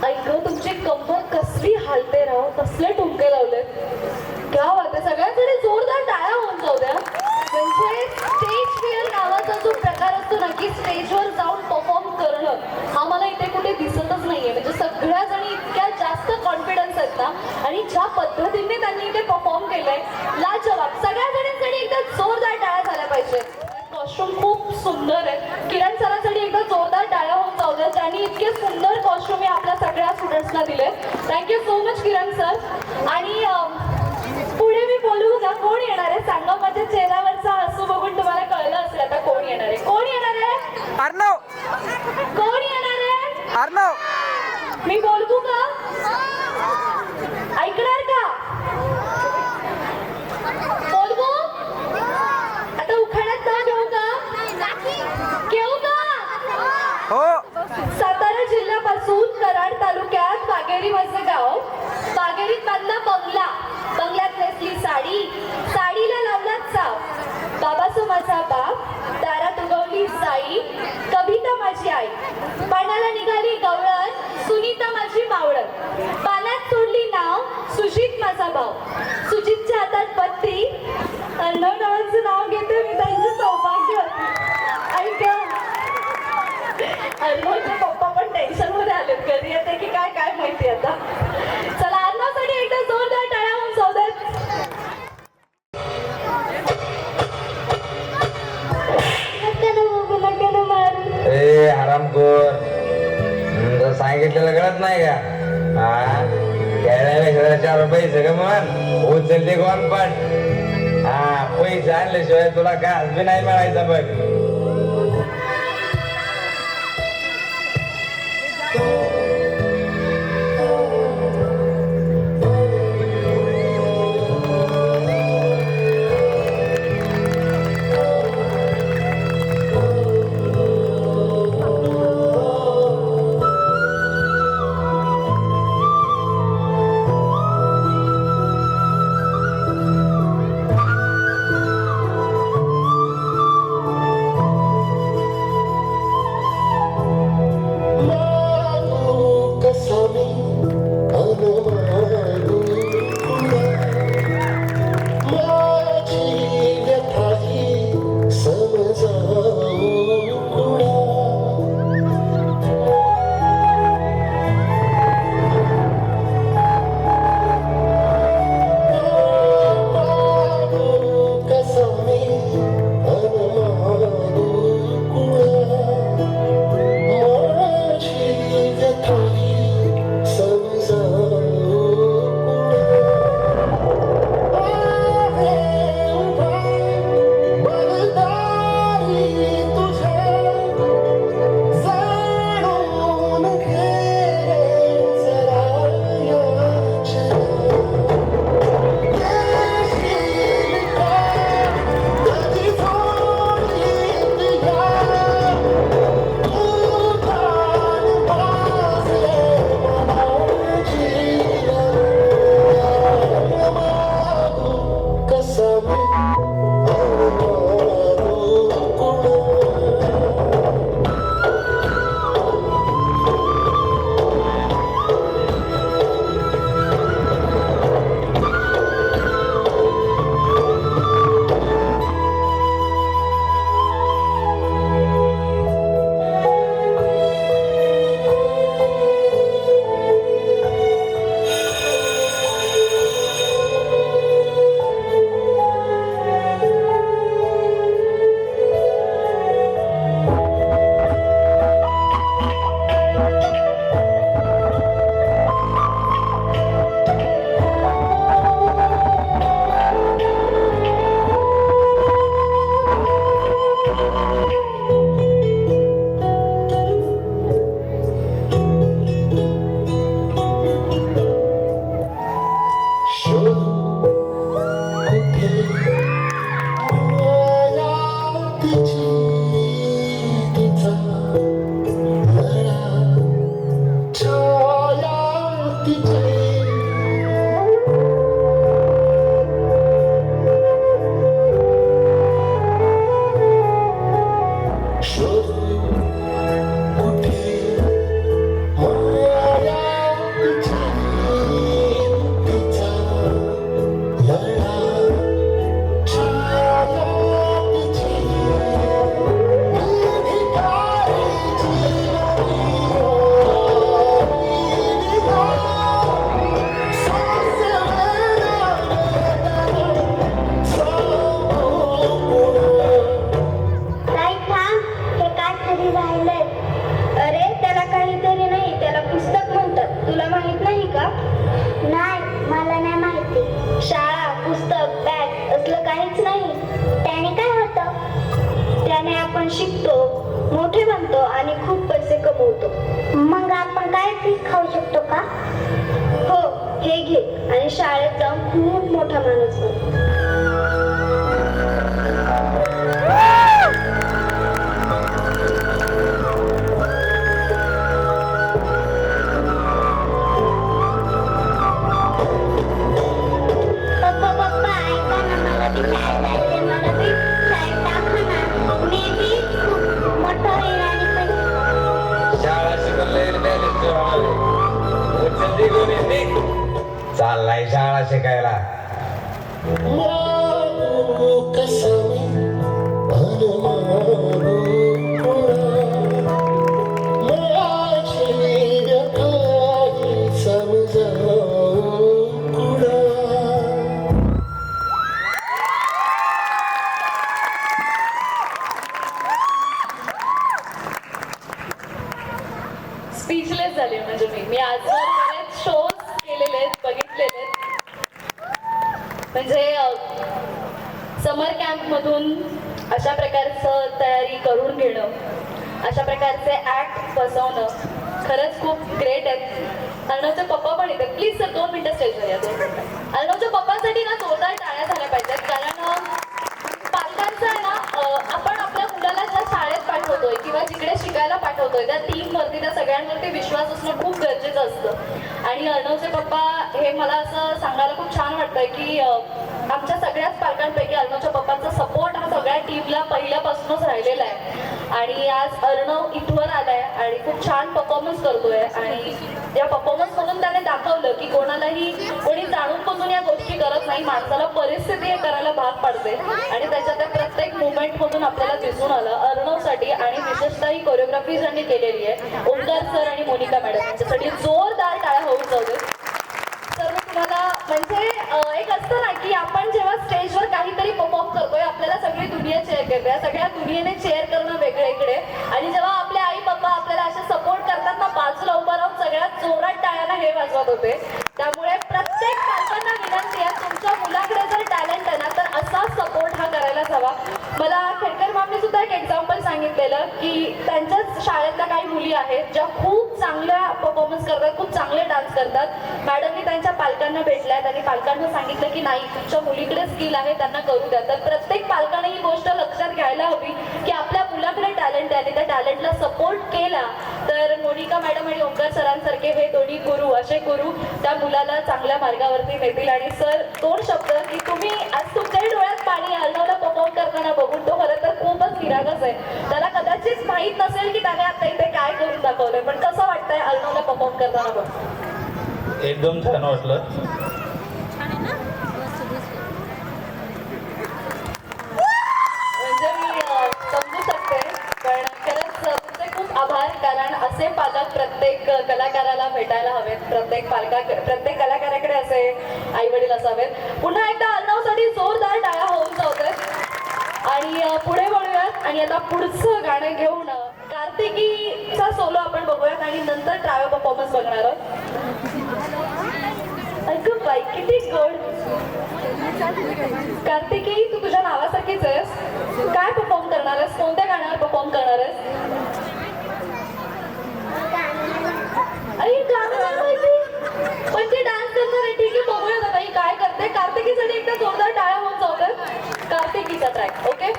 ऐक, तुमची कंबर कसली हालते राव, कसले ठुमके लावलेत. क्या वाटते, सगळ्याजणी जोरदार टाळ्या होऊन जाऊ द्या. म्हणजे स्टेज फिअर नावाचा जो प्रकार असतो ना, की स्टेजवर जाऊन परफॉर्म करणं, हा मला इथे कुठे दिसतच नाहीये. म्हणजे सगळ्याजणी इतक्या जास्त कॉन्फिडन्स आहेत ना, आणि ज्या पद्धतीने त्यांनी इथे परफॉर्म केलंय, लाजवाब. सगळ्याजणींसाठी एकदा जोरदार टाळ्या झाल्या पाहिजे. कॉस्ट्युम खूप सुंदर आहे. किरण सरांसाठी एकदा जोरदार टाळ्या होऊन जाऊ द्या, त्यांनी इतके सुंदर कॉस्ट्युम हे आपल्या सगळ्या स्टुडंट्सना दिले. थँक्यू सो मच किरण सर. आणि पुढे मी बोलू का, कोण येणार आहे सांगा. माझ्या चेहऱ्यावरचा हसू बघून तुम्हाला कळलं असेल आता कोण येणार आहे. कोण येणार आहे? अर्णव. कोण येणार आहे? अर्णव. मी बोलू का? ऐकणार का? बोलू? आता उखाण्यात नाव घेऊ का? घेऊ का? हो. सातारा जिल्ह्यापासून कराड तालुक्यात वाघेरी माझं गाव. शाळेत बांधला बंगला, बंगल्यात नेसली साडी, साडीला लावला चाप, बाबासो माझा बाप, दारात उगवली साई, कविता माझी आई, पाण्याला निघाली गवळण, सुनीता माझी मावळण, पाण्यात सोडली नाव, सुजित माझा भाऊ, सुजितच्या हातात पत्ती, अण्णाचं नाव घेते मी, त्यांचं सौभाग्य ऐक अर्णवचे पप्पा पण टेन्शन मध्ये आलेत, कधी येते की काय काय माहिती आता. चला अर्णवसाठी एकदा जोरदार टाळ्या होऊन जाऊ देत. ए हरामखोर, सांगितलेलं कळत नाही का? हा खेळायला 4 रुपये गमन उचलते कोण पण. हा पैसे आणल्याशिवाय तुला घास बी नाही मिळायचा बघ. शाळेत जाऊन खूप मोठा माणूस बनतो. आहे शाळा शिकायला. स्पीचलेस झाले म्हणजे मी आजवर बरेच शोज केलेले आहेत, बघितलेले आहेत. म्हणजे समर कॅम्पमधून अशा प्रकारचं तयारी करून घेणं, अशा प्रकारचे ऍक्ट बसवणं खरंच खूप ग्रेट आहेत. अर्णवचे पप्पा पण येतात. प्लीज सर 2 मिनिटं स्टेजवर या. 2 मिनिटं. अर्णवच्या पप्पांसाठी ना जोरदार टाळ्या झाल्या पाहिजेत, कारण पालकांचं आहे ना, आपण आपल्या मुलाला ज्या शाळेत पाठवतोय किंवा जिकडे शिकायला पाठवतोय त्या टीमवरती, त्या सगळ्यांवरती विश्वास असणं खूप गरजेचं असतं. आणि अर्णवचे पप्पा हे मला असं सांगायला खूप छान वाटतंय की आमच्या सगळ्याच पालकांपैकी अर्णवच्या पप्पांचा सपोर्ट हा सगळ्या टीमला पहिल्यापासूनच राहिलेला आहे. आणि आज अर्णव इथवर आलाय आणि खूप छान परफॉर्मन्स करतोय. आणि या परफॉर्मन्स मधून त्याने दाखवलं की कोणालाही कोणी जाणून बसून या गोष्टी करत नाही, माणसाला परिस्थिती हे करायला भाग पाडते. आणि त्याच्या त्या प्रत्येक मुवमेंट मधून आपल्याला दिसून आलं. अर्णवसाठी आणि विशेषतः ही कोरिओग्राफी ज्यांनी केलेली आहे, ओंकार सर आणि मोनिका मॅडम, यांच्यासाठी जोरदार टाळ्या होऊन जाऊ दे. तर मी तुम्हाला म्हणजे एक असतं ना की आपण जेव्हा स्टेजवर काहीतरी परफॉर्म करतोय, आपल्याला सगळी दुनिया चेअर करते, सगळ्या दुनियेने चेअर करणं वेगळं इकडे. आणि जेव्हा आपले आई पप्पा आपल्याला असे सपोर्ट करतात ना, बाजूला उभं राहून सगळ्यात जोरात टाळ्याला हे वाजवत होते. त्यामुळे प्रत्येक पालकांना विनंती आहे, तुमच्या मुलाकडे जर टॅलेंट आहे ना तर असा सपोर्ट हा करायलाच हवा. मला खेडकर मॅमने सुद्धा एक एक्झाम्पल सांगितलेलं की त्यांच्याच शाळेतल्या काही मुली आहेत ज्या खूप चांगल्या परफॉर्मन्स करतात, खूप चांगले डान्स करतात. मॅडमनी त्यांच्या पालकांना भेटल्यात आणि पालकांना सांगितलं की नाही, तुमच्या मुलीकडे स्किल आहे, त्यांना करू द्या. तर प्रत्येक पालकाने ही गोष्ट लक्षात घ्यायला हवी की आपल्या मुलाकडे टॅलेंट आहे आणि त्या टॅलेंटला सपोर्ट केला तर मोनिका मॅडम आणि ओंकार सरांसारखे हे दोन्ही गुरु, असे गुरु त्या मुलाला चांगल्या मार्गावरती नेतील. आणि सर 2 शब्द की तुम्ही आज तुमच्याही डोळ्यात पाणी अर्णवला परफॉर्म करताना बघून, तो खरं तर खूपच निरागस आहे. त्याला कदाचित माहीत नसेल की त्याने आता इथे काय करून दाखवलंय, पण कसं वाटतंय अर्णवला परफॉर्म करताना बघ? एकदम छान वाटलं. म्हणजे मी समजू शकते, पण खरंच तुमचे खूप आभार. कारण असे पालक प्रत्येक कलाकाराला भेटायला हवेत, प्रत्येक कलाकाराकडे असे आई वडील असावेत. पुन्हा एकदा अर्णवसाठी जोरदार टाळ्या होऊन जाऊयात आणि पुढे वळूयात. आणि आता पुढचं गाणं घेऊन कार्तिकीचा सोलो आपण बघूयात आणि नंतर ट्रॅव्हल परफॉर्मन्स बघणार आहोत. अगं बाई किती गोड. कार्तिकी, तू तुझ्या नावासारखीच आहेस. काय परफॉर्म करणार आहेस? कोणत्या गाण्यावर परफॉर्म करणार आहेस? अरे गाणं नाही माहिती, पण ती डान्स करणार आहे. ठीक आहे, बघूया आता बाई काय करते. कार्तिकीसाठी एकदा जोरदार टाळ्या होऊन जातात. कार्तिकीचा ट्रॅक. ओके.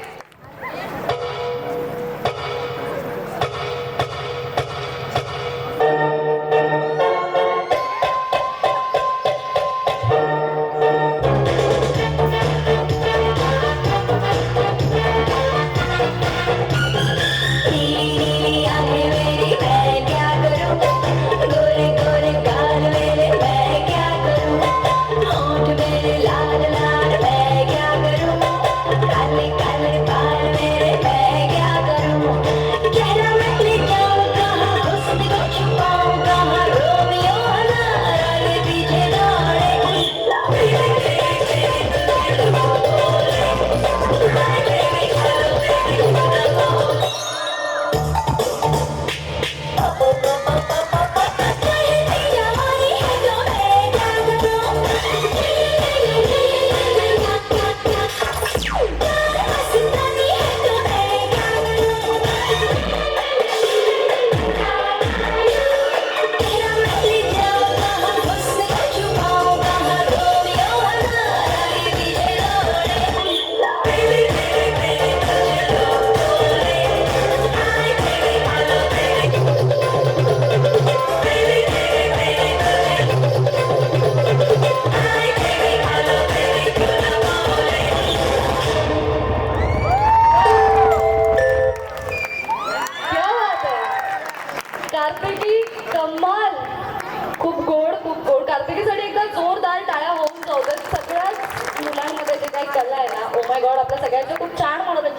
लाल लाल मैं क्या करूं, काले काले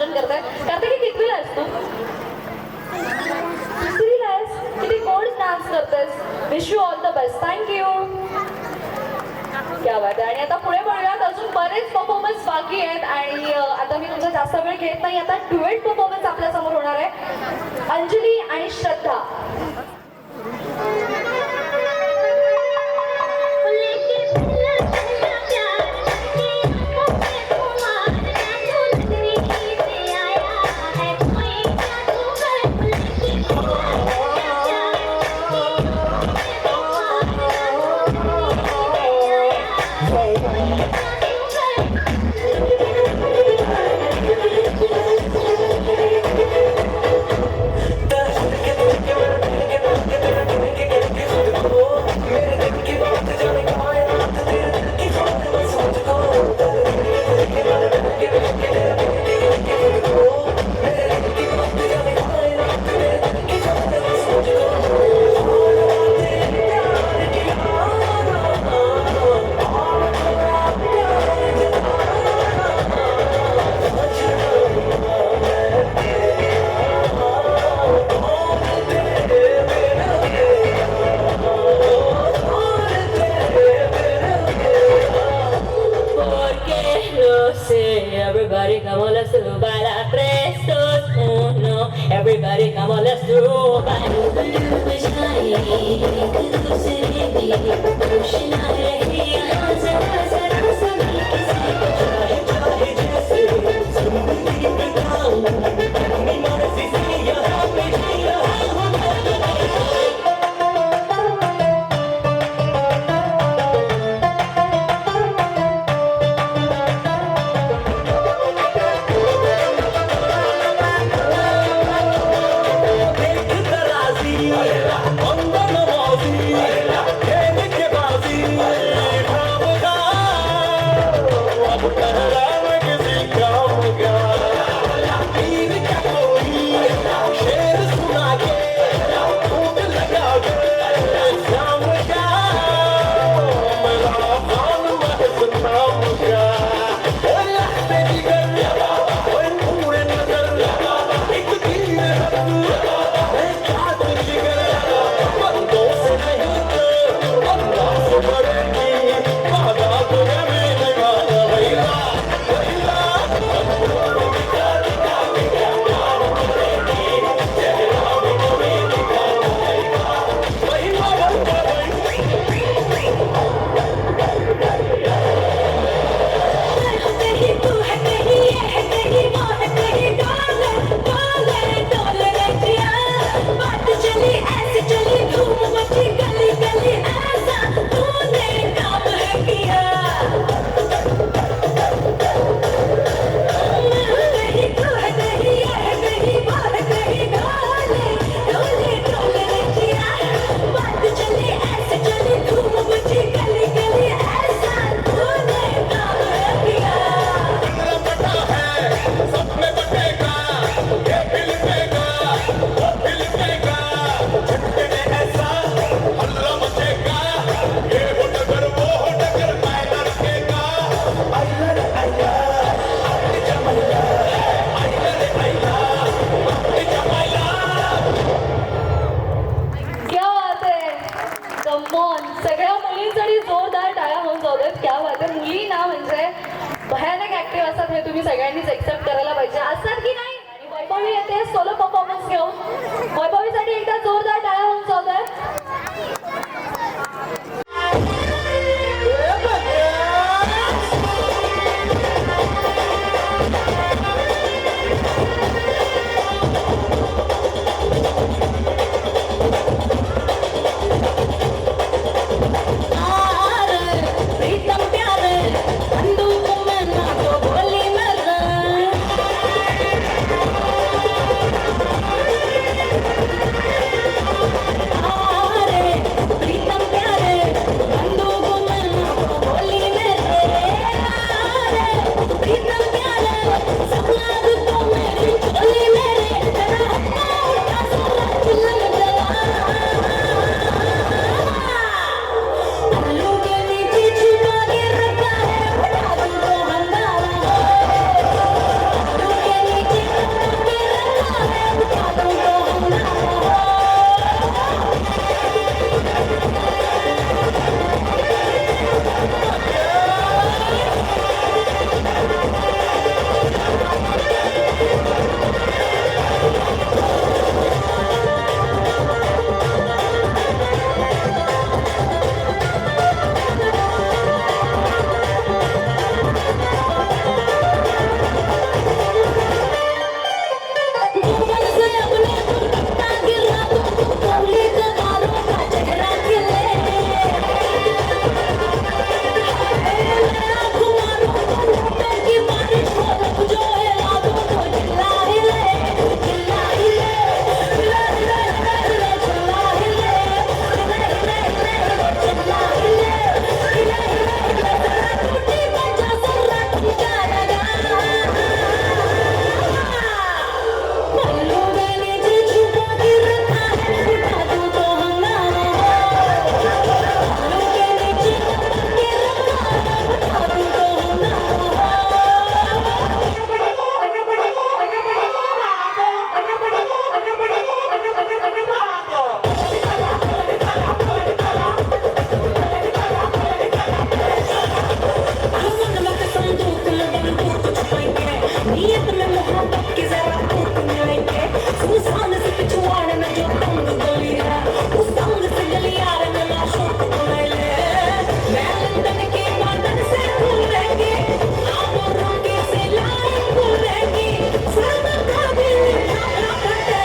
आयोजन करताय. कार्तिकी कितवीला आहेस तू? तिसरीला आहेस. किती गोड डान्स करतेस. Wish you all the best. Thank you. क्या बात आहे. आणि आता पुढे बघूयात, अजून बरेच परफॉर्मन्स बाकी आहेत आणि आता मी तुमचा जास्त वेळ घेत नाही. आता ड्युएट परफॉर्मन्स आपल्या समोर होणार आहे. अंजली आणि श्रद्धा. Everybody come on, let's do baila 3, 2, 1. Everybody come on, let's do तुम्ही सगळ्यांनीच एक्सेप्ट करायला पाहिजे. असतात की नाही. वैभवी येते सोलो परफॉर्मन्स घेऊन. वैभवीसाठी एकदा जोरदार टाळ्या होऊन जाऊ दे. नीयत में मोहब्बत की जरा फूक मिलेंगे सुसान से पिछवाड़े में जो तंग गली है उस तंग से गलियारे में लाशों को बुलाए मैं लंदन के बादल से भूलेंगे आप रंगे से लाइन भूलेंगे सर का दिल फटेगा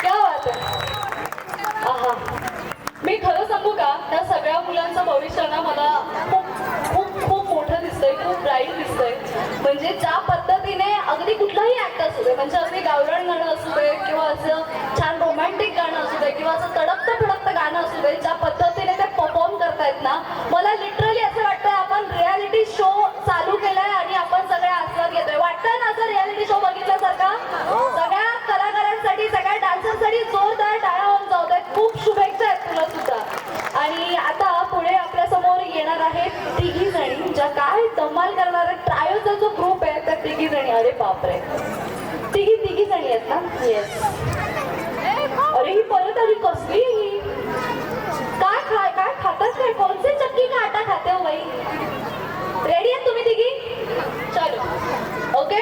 क्या बात आहे. आहा. मी खरं सांगू का, त्या सगळ्या मुलांचं भविष्य ना मला खूप खूप खूप मोठं दिसतंय, खूप ब्राईट दिसतंय. म्हणजे ज्या पद्धतीने अगदी कुठलाही ऍक्ट असू दे, म्हणजे अगदी गावरान गाणं असू दे किंवा असं छान रोमॅन्टिक गाणं असू दे किंवा असं तडकतं फडकतं गाणं असू दे, ज्या पद्धतीने ते परफॉर्म करतायत ना, मला लिटरली असं वाटतंय आपण रियालिटी शो चालू केलाय आणि आपण सगळे आस्वाद घेतोय. वाटतंय ना असं रियालिटी शो बघितल्यासारखा. सगळ्या कलाकारांसाठी, सगळ्या डान्सरसाठी जोरदार टाळ्या होऊन जाऊ आहेत. खूप शुभेच्छा आहेत तुला सुद्धा. आणि आता पुढे आपल्या समोर येणार आहेत तिघी जणी, ज्या काय धमाल करणाऱ्या ट्रायोचा जो ग्रुप आहे त्या तिघी जणी. अरे बापरे, तिघी जणी आहेत ना. येस. अरे ही परत आली कसली ही. काय खातात काय, कोणते चक्की का आटा खाते हो बाई. रेडी आहेत तुम्ही तिघी? चलो ओके.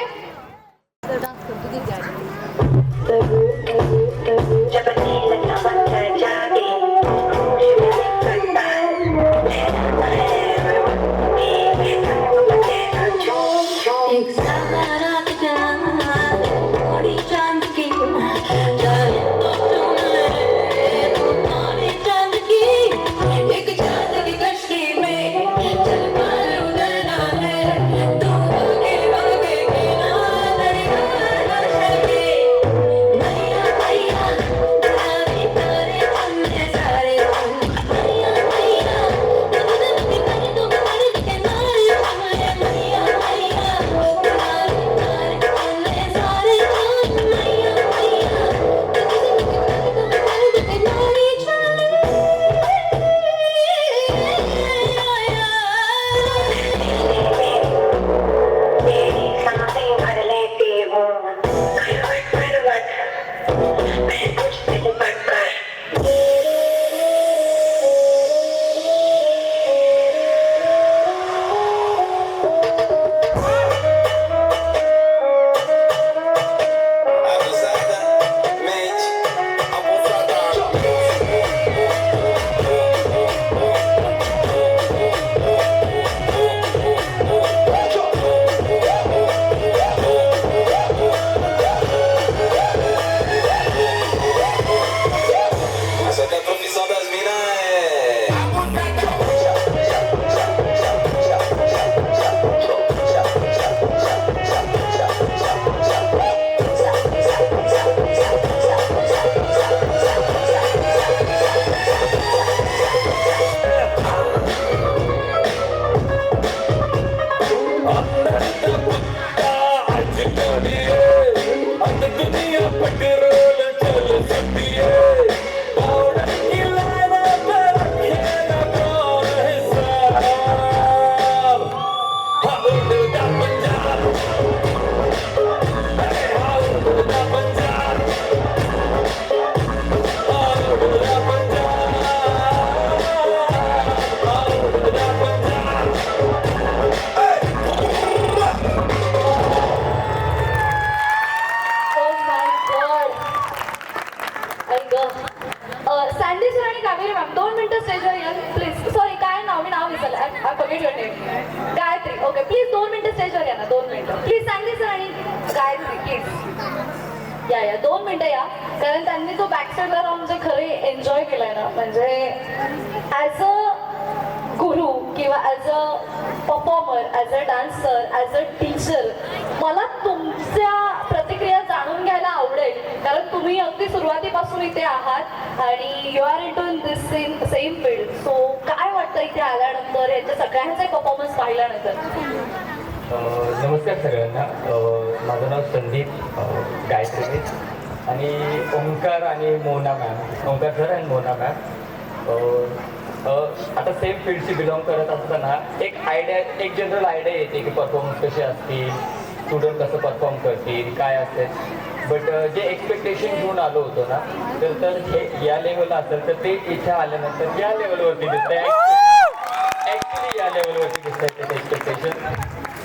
एक सहारा थोड़ी चांद की चांद की एक चांद की कश्ती में चल पर उतरना है तू आगे आगे किनारे चढ़के मैया मैया तारे तारे हमने सारे मैया मैया तब कर दो कर के नारे मैया मैया तारे तारे हमने सारे मैया मैया तब कर के नारे सँडी सर आणि कावेरी मॅम 2 मिनिटं स्टेजवर या प्लीज. सॉरी काय नाव, मी नाव विसरलं. I forget your name. Gayatri. Okay please 2 मिनिटं स्टेजवर या ना. 2 मिनिटं प्लीज. सँडी सर आणि गायत्री प्लीज या 2 मिनिटं या. कारण त्यांनी तो बॅक साईडला राहून जे खरे एन्जॉय केलाय ना, म्हणजे ॲज अ गुरु किंवा as a performer, as a dancer, as a teacher, मला तुमच्या प्रतिक्रिया जाणून घ्यायला आवडेल. कारण तुम्ही अगदी सुरुवातीपासून इथे आहात आणि you are into this same field. So काय वाटतं इथे आल्यानंतर, यांच्या सगळ्यांचे परफॉर्मन्स पाहिल्यानंतर? नमस्कार सगळ्यांना. माझं नाव संदीप गायत्री आणि ओंकार आणि मोना मॅम, ओंकार सर आणि मोना मॅम. आता सेम फील्डशी बिलॉंग करत असताना एक जनरल आयडिया येते की परफॉर्मन्स कसे असतील, स्टुडंट कसं परफॉर्म करतील काय असेल. बट जे एक्सपेक्टेशन घेऊन आलो होतो ना तर हे या लेवलला असेल तर ते इथे आल्यानंतर या लेवलवरती दिसत आहे. ॲक्च्युली या लेवलवरती दिसत आहे त्याचे एक्सपेक्टेशन.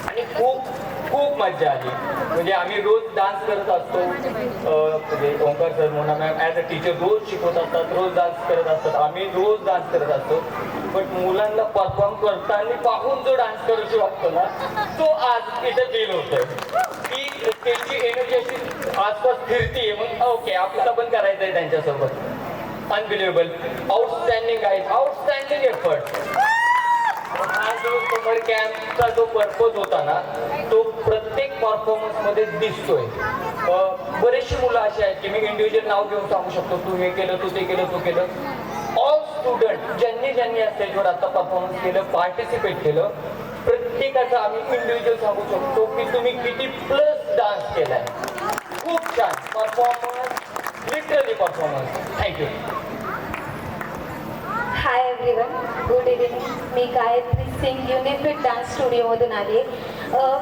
आणि खूप खूप मजा आली. म्हणजे आम्ही रोज डान्स करत असतो. म्हणजे Omkar sir Mona ma'am as a teacher रोज शिकवत असतात, रोज डान्स करत असतात, आम्ही रोज डान्स करत असतो. बट मुलांना परफॉर्म करताना पाहून जो डान्स करूशी वाटतो ना तो आज इथे फील होतोय की त्यांची एनर्जी अशी आसपास फिरतीये. मग ओके आपल्याला पण करायचं आहे त्यांच्यासोबत. अनबिलिव्हेबल, आउटस्टँडिंग आहे, आउटस्टँडिंग एफर्ट. हा जो समर कॅम्पचा जो पर्पज होता ना तो प्रत्येक परफॉर्मन्समध्ये दिसतोय. बरेचशी मुलं अशी आहेत की मी इंडिव्हिज्युअल नाव घेऊन सांगू शकतो, तू हे केलं, तू ते केलं, तू केलं. ऑल स्टुडंट ज्यांनी या स्टेजवर आता परफॉर्मन्स केलं, पार्टिसिपेट केलं, प्रत्येकाचं आम्ही इंडिव्हिज्युअल सांगू शकतो की तुम्ही किती प्लस डान्स केलाय. खूप छान performance, literally performance. Thank you. Hi everyone, good evening. मी गायत्री सिंग युनिफिट डान्स स्टुडिओमधून आली आहे.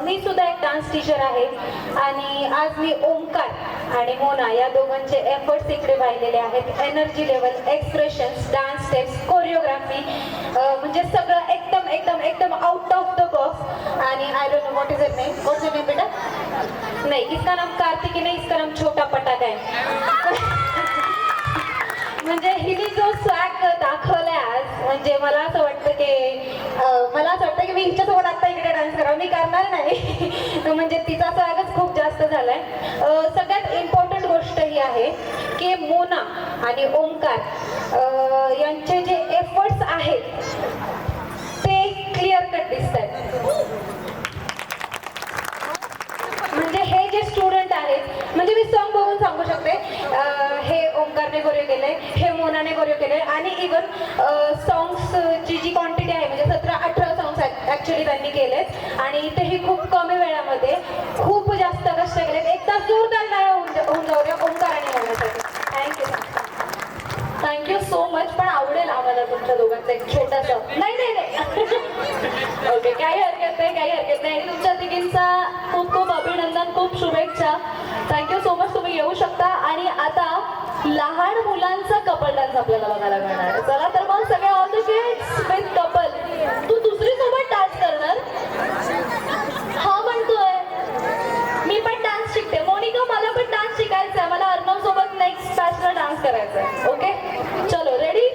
मी सुद्धा एक डान्स टीचर आहे आणि आज मी ओंकार आणि मोना या दोघांचे एफर्ट्स इकडे वाहिलेले आहेत. Energy level, expressions, dance steps, choreography, म्हणजे सगळं एकदम एकदम एकदम आउट ऑफ द बॉक्स. आणि I don't know what is it name. What's it name बेटा? नाही, इसका नाम कार्तिकी नाही, इसका नाम छोटा पटाका आहे. म्हणजे हिने जो स्वॅग दाखवलाय आज, म्हणजे मला असं वाटतं की मी हिच्यासोबत आता इकडे डान्स करावं. मी करणार नाही. म्हणजे तिचा स्वॅगच खूप जास्त झालाय. सगळ्यात इम्पॉर्टंट गोष्ट ही आहे की मोना आणि ओंकार यांचे जे एफर्ट्स आहेत ते क्लिअर कट दिसत आहेत. म्हणजे हे जे स्टुडंट आहेत, म्हणजे मी सॉन्ग बघून सांगू शकते हे ओंकारने कोरिओ केलंय, हे मोनाने कोरिओ केलंय. आणि इवन सॉंग्सची जी क्वांटिटी आहे म्हणजे 17-18 सॉंग्स ॲक्च्युली त्यांनी केलेत आणि तेही खूप कमी वेळामध्ये खूप जास्त कष्ट केलेत. एकदा जोरदार टाळ्या होऊन जाऊ द्या ओंकार आणि मोनासाठी. Thank you so much. पण आवडेल आम्हाला तुमच्या दोघांचं एक छोटंसं. नाही ओके, काही हरकत नाही. तुमच्या तिघींचा खूप खूप अभिनंदन, खूप शुभेच्छा. Thank you so much. तुम्ही येऊ शकता. आणि आता लहान मुलांचा कपल डान्स आपल्याला बघायला मिळणार आहे. चला तर मग सगळे all the kids with couple. तू दुसरी सोबत डान्स करणार? हा म्हणतोय. मी पण डान्स शिकते. मोनिका मला पण डान्स शिकायचा आहे. मला अर्णव सोबत नेक्स्ट बॅचला डान्स करायचा आहे. ओके, चलो रेडी.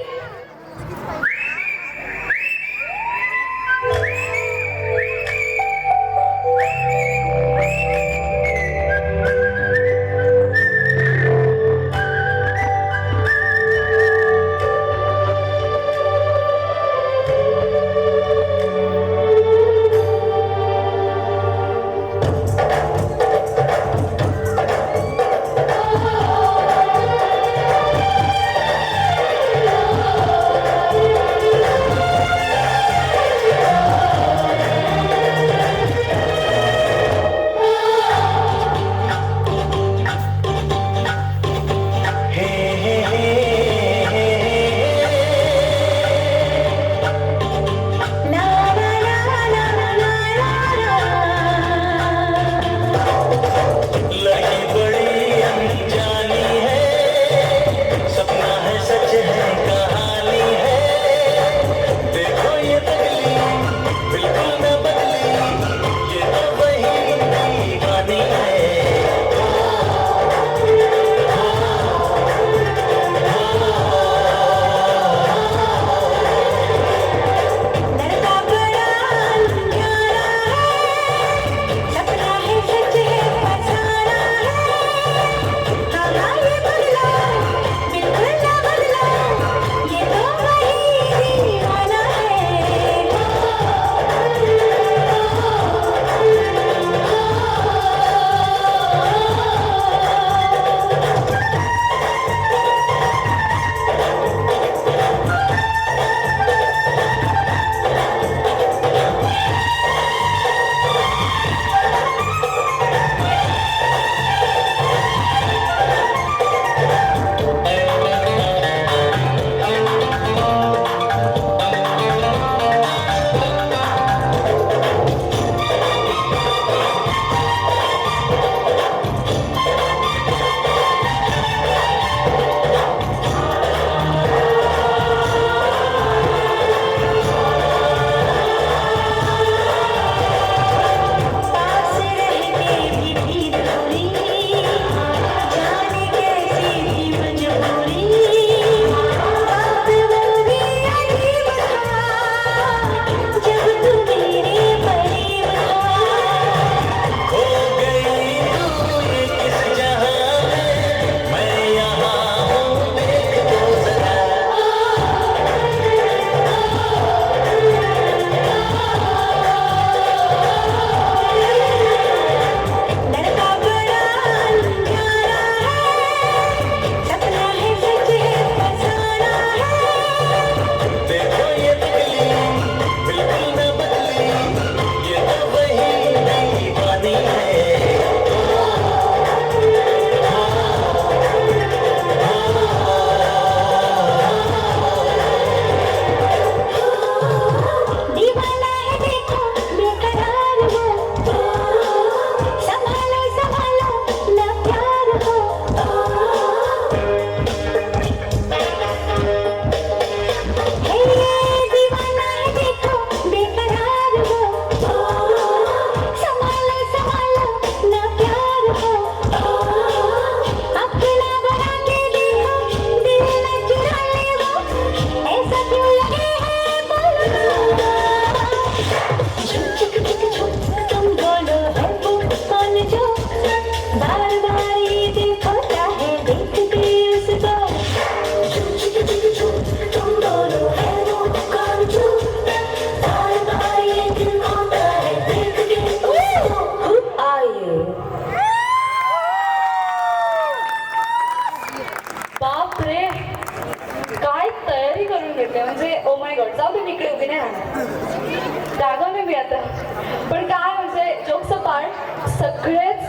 सगळेच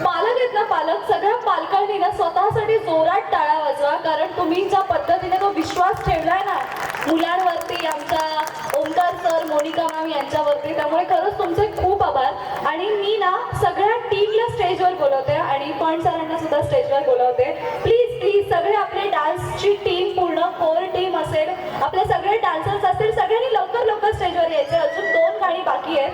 पालक आहेत ना, पालक सगळ्या पालकांनी ना स्वतःसाठी जोरात टाळ्या वाजवा, कारण तुम्ही ज्या पद्धतीने तो विश्वास ठेवलाय ना मुलांवरती, आमच्या ओमकार सर, मोनिका मॅम यांच्यावरती, त्यामुळे खरंच तुमचे खूप आभार. आणि मी ना सगळ्या टीमला स्टेजवर बोलवते आणि पण सरांना सुद्धा स्टेजवर बोलवते. प्लीज प्लीज सगळे आपले डान्सची टीम, पूर्ण कोर टीम असेल, आपले सगळे डान्सर्स असतील, सगळ्यांनी लवकर लवकर स्टेजवर यायचे. अजून 2 गाणी बाकी आहेत.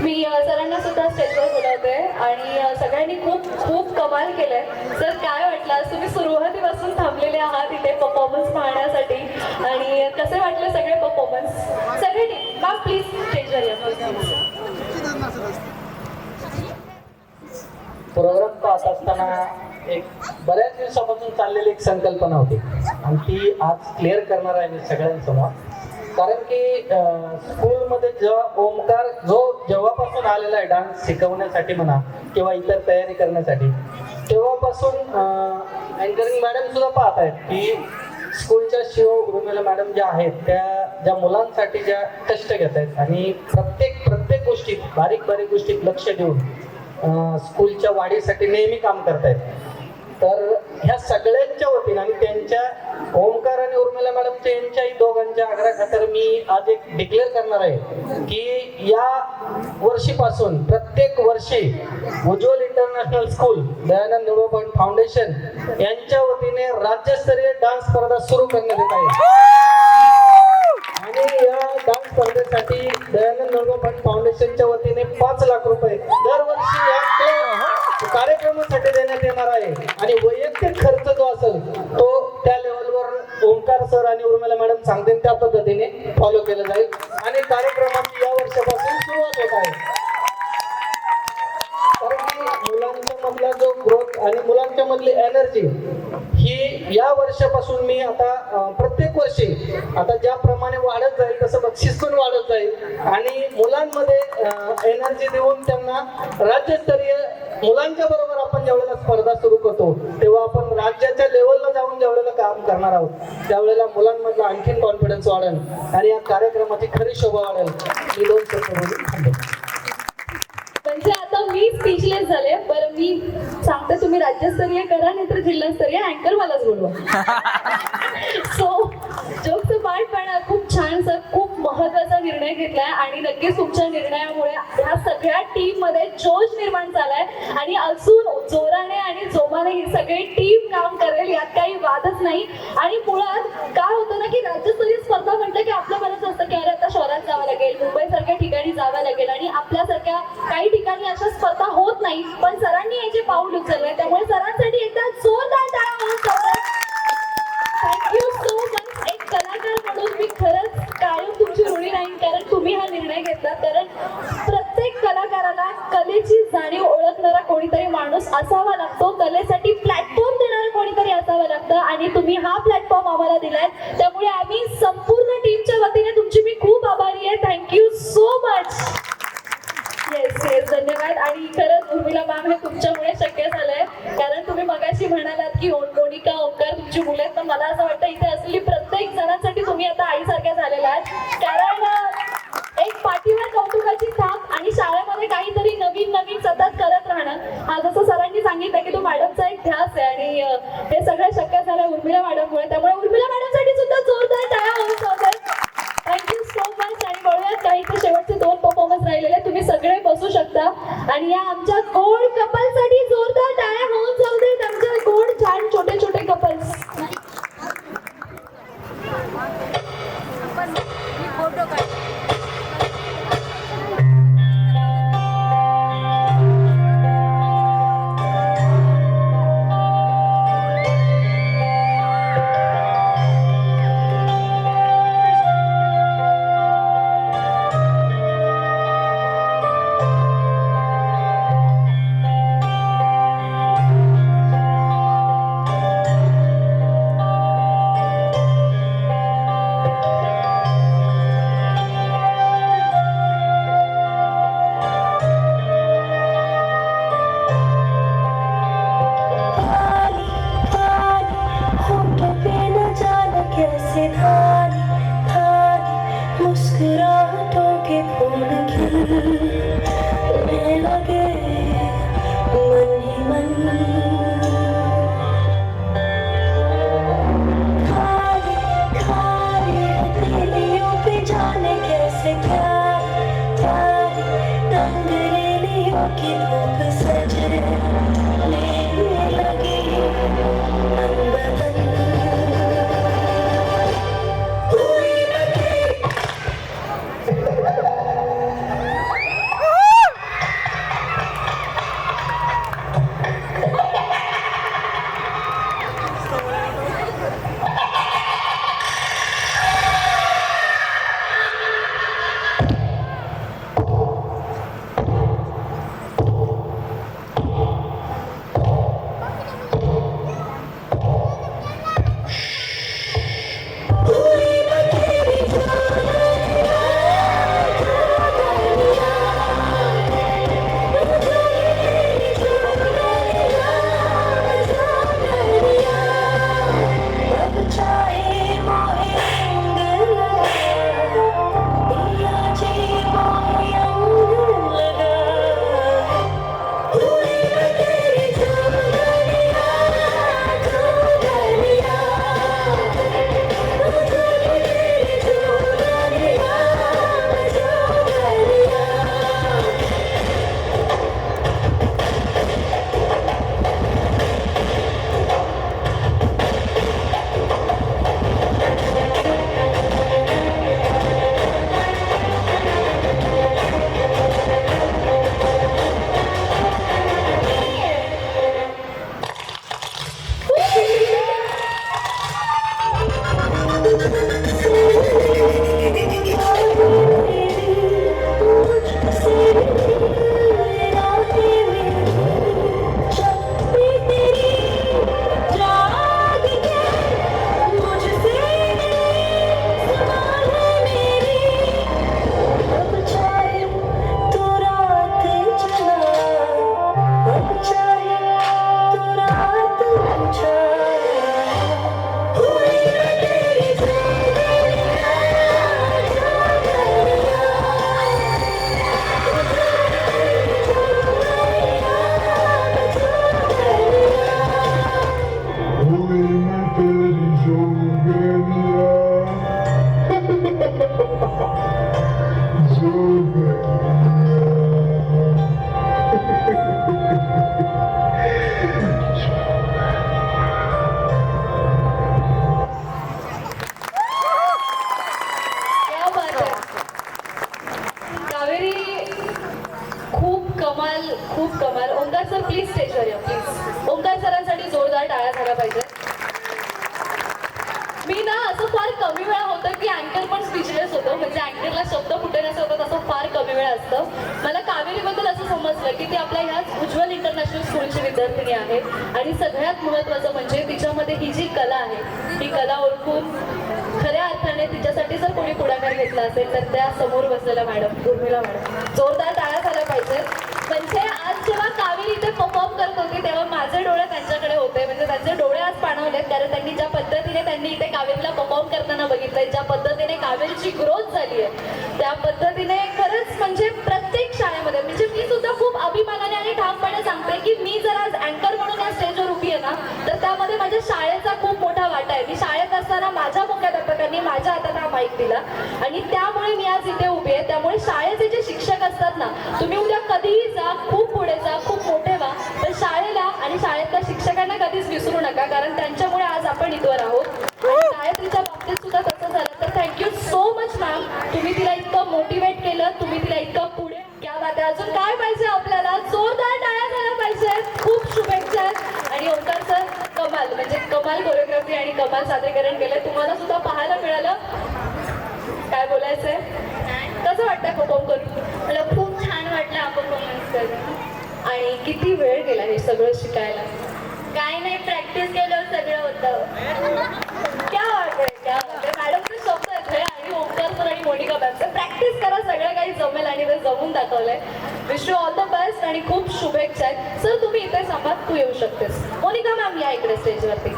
मी सरांना सुद्धा स्टेजवर बोलवते आणि सगळ्यांनी खूप खूप कमाल केलंय. सर काय वाटलं, आज तुम्ही सुरुवातीपासून थांबलेले आहात इथे परफॉर्मन्स पाहण्यासाठी, आणि कसे वाटले सगळे परफॉर्मन्स? सगळे मॅम प्लीज स्टेजवर या. प्रोग्राम पाहत असताना एक बऱ्याच दिवसापासून चाललेली एक संकल्पना होती आणि ती आज क्लिअर करणार आहे मी सगळ्यांसमोर. कारण की स्कूलमध्ये जेव्हा ओमकार जो जेव्हापासून आलेला आहे डान्स शिकवण्यासाठी म्हणा किंवा इतर तयारी करण्यासाठी, तेव्हापासून अँकरिंग मॅडम सुद्धा पाहत आहेत की स्कूलच्या शिव उर्मिला मॅडम ज्या आहेत त्या ज्या मुलांसाठी ज्या कष्ट घेत आहेत आणि प्रत्येक गोष्टीत बारीक गोष्टीत लक्ष देऊन स्कूलच्या वाढीसाठी नेहमी काम करतायत. तर ह्या सगळ्यांच्या वतीनं आणि त्यांच्या ओमकार आणि उर्मिला मॅडमच्या यांच्याही दोघांच्या आग्रहाखातर मी आज एक डिक्लेअर करणार आहे की या वर्षीपासून प्रत्येक वर्षी Ujjwal international school, Dayanand development foundation यांच्या वतीने राज्यस्तरीय डान्स स्पर्धा सुरू करण्यात येत आहे. आणि या डान्स स्पर्धेसाठी दयानंद डेव्हलपमेंट फाउंडेशनच्या वतीने 5 लाख रुपये दरवर्षी या कार्यक्रमासाठी देण्यात येणार आहे. आणि वैयक्तिक खर्च जो असेल तो त्या लेवलवर ओमकार सर आणि उर्मिला मॅडम सांगतील त्या पद्धतीने फॉलो केलं जाईल आणि कार्यक्रमाची या वर्षापासून सुरुवात होत आहे. कारण की मुलांच्या मधला जो ग्रोथ आणि मुलांच्या मधली एनर्जी ही या वर्षापासून मी आता प्रत्येक वर्षी आता ज्याप्रमाणे वाढत जाईल तसं बक्षीस पण वाढत जाईल आणि मुलांमध्ये एनर्जी देऊन त्यांना राज्यस्तरीय मुलांच्या बरोबर आपण ज्यावेळेला स्पर्धा सुरू करतो तेव्हा आपण राज्याच्या लेवलला जाऊन ज्यावेळेला काम करणार आहोत त्यावेळेला मुलांमधला आणखीन कॉन्फिडन्स वाढेल आणि या कार्यक्रमाची खरी शोभा वाढेल. मी 2 शब्द बोलून थांबतो. म्हणजे आता मी स्पीचलेस झाले. बरं मी सांगते, तुम्ही राज्यस्तरीय करा नाही तर जिल्हास्तरीय अँकर मलाच बोलवा. सो जोक्स पार्ट, पण खूप छान सर, खूप महत्वाचा निर्णय घेतलाय आणि नक्कीच तुमच्या निर्णयामुळे ह्या सगळ्या टीम मध्ये जोश निर्माण झालाय आणि अजून जोराने आणि जोमाने ही सगळी टीम काम करेल, यात काही वादच नाही. आणि मुळात काय होतं ना की राज्यस्तरीय स्पर्धा म्हटलं की आपलं बरंच असतं की अरे आता शहरात जावं लागेल, मुंबई सारख्या ठिकाणी जावं लागेल आणि आपल्यासारख्या काही ठिकाणी अशा स्पर्धा होत नाही. पण सरांनी याचे पाऊल उचललंय, त्यामुळे सरांसाठी एकदा जोरदार टाळ्या. Thank you so much. एक कलाकार म्हणून मी खरंच कायम तुमची ऋणी राहीन, कारण तुम्ही हा निर्णय घेतला. कारण प्रत्येक कलाकाराला कलेची जाणीव ओळखणारा कोणीतरी माणूस असावा लागतो, कलेसाठी प्लॅटफॉर्म देणारं कोणीतरी असावं लागतं आणि तुम्ही हा प्लॅटफॉर्म आम्हाला दिलाय. त्यामुळे आम्ही संपूर्ण टीमच्या वतीने तुमची मी खूप आभारी आहे. Thank you so much. येस धन्यवाद. आणि खरंच उर्मिला मॅम, हे तुमच्यामुळे शक्य झालंय, कारण तुम्ही मगाशी म्हणालात की मोनिका, ओमकार तुमची मुलं आहेत. तर मला असं वाटतं इथे असलेली प्रत्येक जणांसाठी तुम्ही आता आईसारख्या झालेल्या आहात. कारण एक पाठीवर कौतुकाची थाप आणि शाळेमध्ये काहीतरी नवीन सतत करत राहणं, हा जसं सरांनी सांगितलं की तो मॅडमचा एक ध्यास आहे आणि हे सगळं शक्य झालं उर्मिला मॅडममुळे. त्यामुळे उर्मिला मॅडमसाठी सुद्धा जोरदार टाळ्या होत. Thank you so much. आणि बघूयात काही ते शेवटचे 2 परफॉर्मन्स राहिलेले, तुम्ही सगळे बसू शकता आणि या आमच्या गोड कपलसाठी जोरदार टाळ्या होऊन जाऊ देत. आमच्या गोड छान छोटे छोटे कपल्स. फोटो काढ. अंग्रेलियों की धूप सजने लगी अनबदन हुई बगी खूप कमाल. ओंकार सर प्लीज स्टेजवर या प्लीज. ओंकार सरांसाठी जोरदार टाळ्या झाल्या पाहिजे. मी ना असं फार कमी वेळा होतं की अँकर पण स्पीचलेस होतं, म्हणजे अँकरला शब्द कुठे नसं होतं तसं फार कमी वेळा असतं. मला कावेरीबद्दल असं समजलं की ती आपल्या ह्याच उज्ज्वल इंटरनॅशनल स्कूलची विद्यार्थिनी आहे आणि सगळ्यात महत्त्वाचं म्हणजे तिच्यामध्ये ही जी कला आहे ही कला ओळखून खऱ्या अर्थाने तिच्यासाठी जर कोणी पुढाकार घेतला असेल तर त्या समोर बसलेल्या मॅडम उर्मिला मॅडम. जोरदार टाळ्या झाल्या पाहिजेत. म्हणजे आज जेव्हा कावेरी इथे परफॉर्म करत होती तेव्हा माझे डोळे त्यांच्याकडे होते, म्हणजे त्यांचे डोळे आज पाणवलेत, कारण त्यांनी ज्या पद्धतीने त्यांनी इथे कावेरीला परफॉर्म करताना बघितलंय, ज्या पद्धतीने कावेरीची ग्रोथ झाली आहे त्या पद्धतीने खरंच म्हणजे प्रत्येक शाळेमध्ये म्हणजे मी सुद्धा खूप अभिमानाने आणि ठामपणे सांगते की मी जर आज अँकर म्हणून या स्टेजवर उभी आहे ना तर त्यामध्ये माझ्या शाळेचा खूप मोठा वाटा आहे. मी शाळेत असताना माझ्या मुख्याध्यापकांनी माझ्या हातात हा माईक दिला आणि त्यामुळे मी आज इथे उभी आहे. त्यामुळे शाळेचे जे शिक्षक असतात ना, तुम्ही उद्या कधीही जा, खूप पुढे जा, खूप मोठे व्हा, पण शाळेला आणि शाळेतल्या शिक्षकांना कधीच विसरू नका, कारण त्यांच्यामुळे आज आपण इथवर आहोत. आणि गायत्रीच्या बाबतीत सुद्धा तसं झालं तर थँक्यू सो मच मॅम. तुम्ही तिला इतकं मोटिवेट केलं, तुम्ही तिला इतकं पुढे क्या बात आहे. अजून काय पाहिजे आपल्याला? जोरदार टाळ्या झाल्या पाहिजेत. खूप शुभेच्छा. आणि ओंकार सर कमाल, म्हणजे कमाल कोरिओग्राफी आणि कमाल सादरीकरण केलं. तुम्हाला सुद्धा पाहायला मिळालं. काय बोलायचंय? कसं वाटतंय परफॉर्म करून? मला खूप छान वाटलं हा परफॉर्मन्स करून. आणि किती वेळ गेला हे सगळं शिकायला? काय नाही, प्रॅक्टिस केल्यावर सगळं होतं. क्या वाटतंय, क्या वाटतंय. मॅडमचे शब्द आहेत हे आणि ओंकार सर आणि मोनिका मॅमचं. प्रॅक्टिस करा, सगळं काही जमेल आणि ते जमून दाखवलंय. Wish you all the best आणि खूप शुभेच्छा आहेत. सर तुम्ही इथे सांभाळ, तू येऊ शकतेस. मोनिका मॅम या इकडे स्टेजवरती.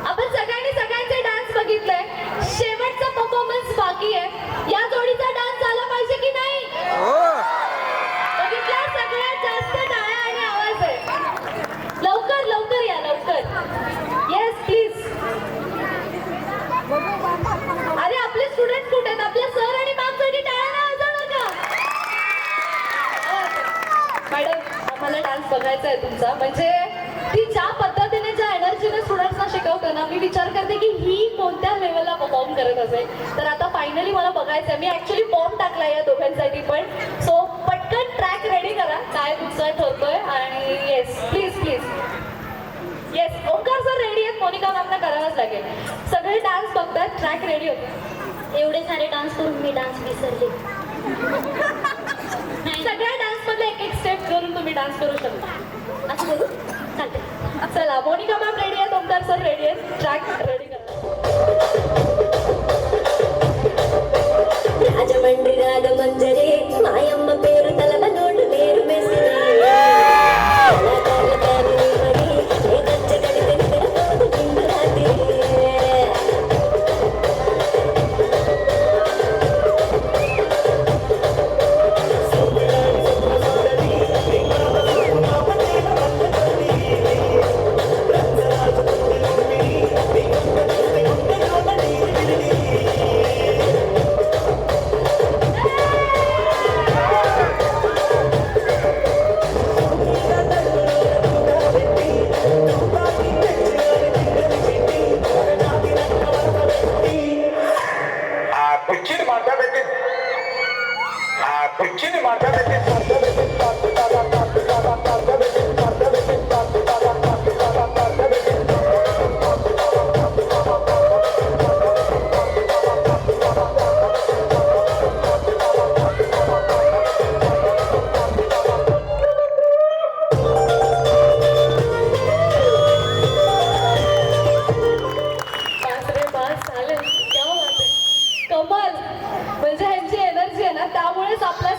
आपण सगळ्यांनी सगळ्यांचे डान्स बघितलंय, शेवटचा परफॉर्मन्स बाकी आहे. या जोडीचा डान्स झाला पाहिजे की नाही? बघितला? सगळ्यात जास्त टाळ्या आणि आवाज आहे. लवकर लवकर या, लवकर. Yes please. अरे आपले स्टुडंट कुठे आहेत? आपल्या सर आणि मॅम साठी टाळ्या नाही वाजवणार का? बघायचा आहे तुमचा. म्हणजे ती ज्या पद्धतीने ज्या एनर्जीने स्टुडंट्सना शिकवते ना, मी विचार करते की ही कोणत्या लेवलला परफॉर्म करत असेल. तर आता फायनली मला बघायचं आहे. मी ऍक्च्युली फॉर्म टाकला या दोघांसाठी पण. सो पटकन ट्रॅक रेडी करा, काय तुमचं ठरतोय. आणि yes please please yes, Omkar sir ready आहेत, मोनिका मॅमना करावंच लागेल. सगळे डान्स बघतात, ट्रॅक रेडी होते. एवढे सारे डान्स करून मी डान्स विसरले. सगळ्या डान्स मधले एक एक स्टेप करून तुम्ही डान्स करू शकता. असं करू चालते. चला, मोनिका मॅम रेडी आहेत, ओंकार सर रेडी आहेत, ट्रॅक रेडी करा. రాజమండ్రి రాగమంజరి మాయమ్మ పేరు తలవనోడు పేరు మెసిరి కళాకారుల కాని మరి ఏ గచ్చగడి తెంపిరపోదు పిండురాతి కుర్చీని మాట్లాడబెట్టి కుర్చీని మాట్లాడబెట్టి कमाल. म्हणजे ह्यांची एनर्जी आहे ना, त्यामुळेच आपल्या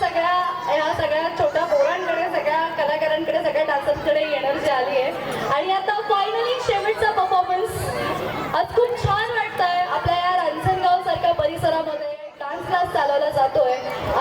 ह्या सगळ्या छोट्या पोरांकडे, सगळ्या कलाकारांकडे, सगळ्या डान्सर्सकडे एनर्जी आली आहे. आणि आता फायनली शेवटचा परफॉर्मन्स. आज खूप छान वाटतंय. आपल्या या रांजणगाव सारख्या परिसरामध्ये डान्स क्लास चालवला जातोय.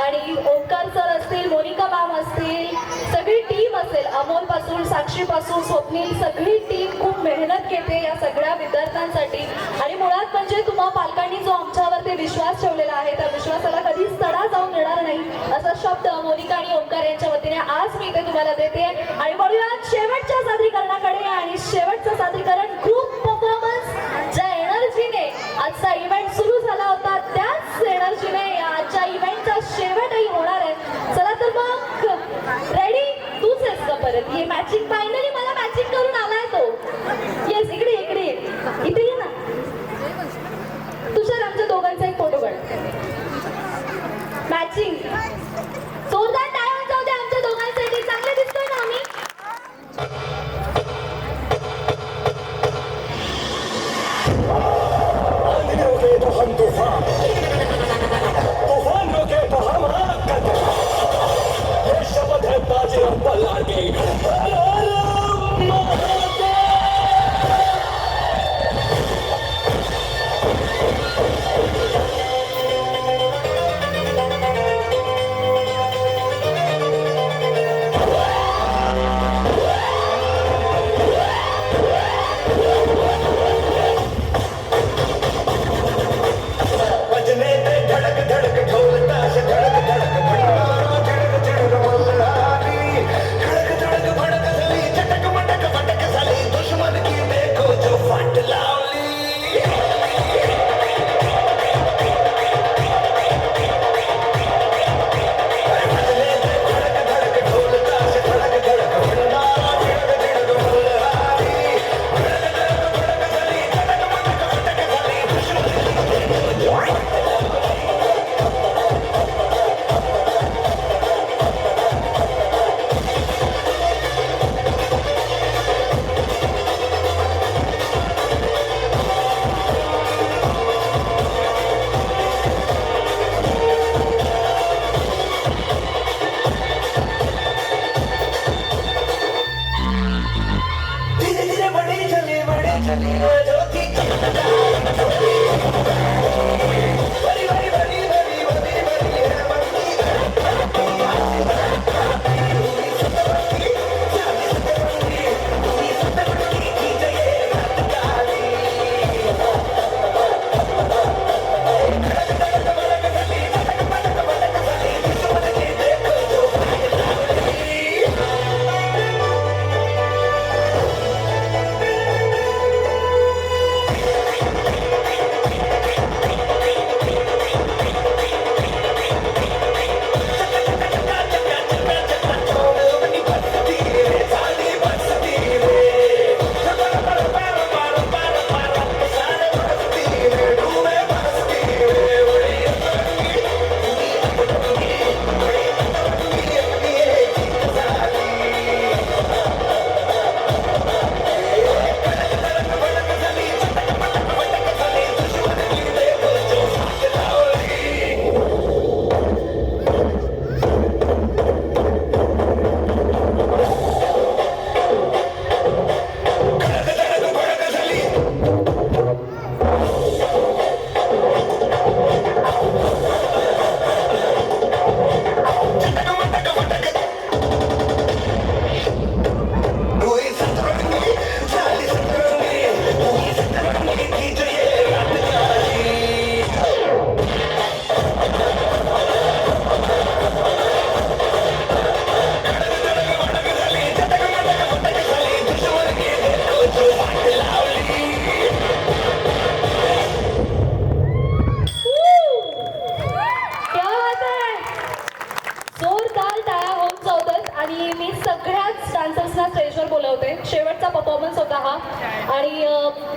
आणि ओंकार सर असतील, मोनिका मॅम असतील, सगळी टीम असेल, अमोल पासून, साक्षी पासून, स्वप्नील, सगळी टीम खूप मेहनत घेते या सगळ्या विद्यार्थ्यांसाठी. आणि मुळात म्हणजे तुम्हा पालकांनी जो आमच्यावरती विश्वास ठेवलेला आहे, त्या विश्वासाला कधीच तडा जाऊन देणार नाही, असा शब्द मोनिका आणि ओंकार यांच्या वतीने आज मी इथे तुम्हाला देते. आणि वळूयात शेवटच्या सादरीकरणाकडे. आणि शेवटचं सादरीकरण ग्रुप परफॉर्मन्स. ज्या एनर्जीने आजचा इव्हेंट सुरू झाला होता, त्याच एनर्जीने आजच्या इव्हेंटचा शेवटही होणार आहे. चला तर मग रेडी. तूच आहेस का परत? हे मॅचिंग फायनली मला मॅचिंग करून आलाय तो. येस, इकडे इकडे इथे ये ना. तुषार, आमच्या दोघांचा एक फोटो काढ. मॅचिंग. जोरदार टाळ्या वाजवू द्या आमच्या दोघांसाठी. चांगले दिसतोय ना आम्ही? रोके तो हम तूफान रोके तो हम आग का तूफान. ये शब्द है बाजी और बल्ला की. बजने दे धड़क धड़क ढोल ताश धड़क धड़क भंडारा झड़क झड़क मल्हारी धड़क धड़क भड़क आणि मी सगळ्याच डान्सर्सना स्टेजवर बोलवते. शेवटचा परफॉर्मन्स होता हा. आणि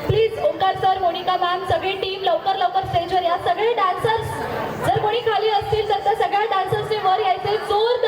please Omkar sir, Monika ma'am, सगळी टीम लवकर लवकर स्टेजवर या. सगळे डान्सर्स जर कोणी खाली असतील तर त्या सगळ्या डान्सर्सने वर यायचे. जोरदार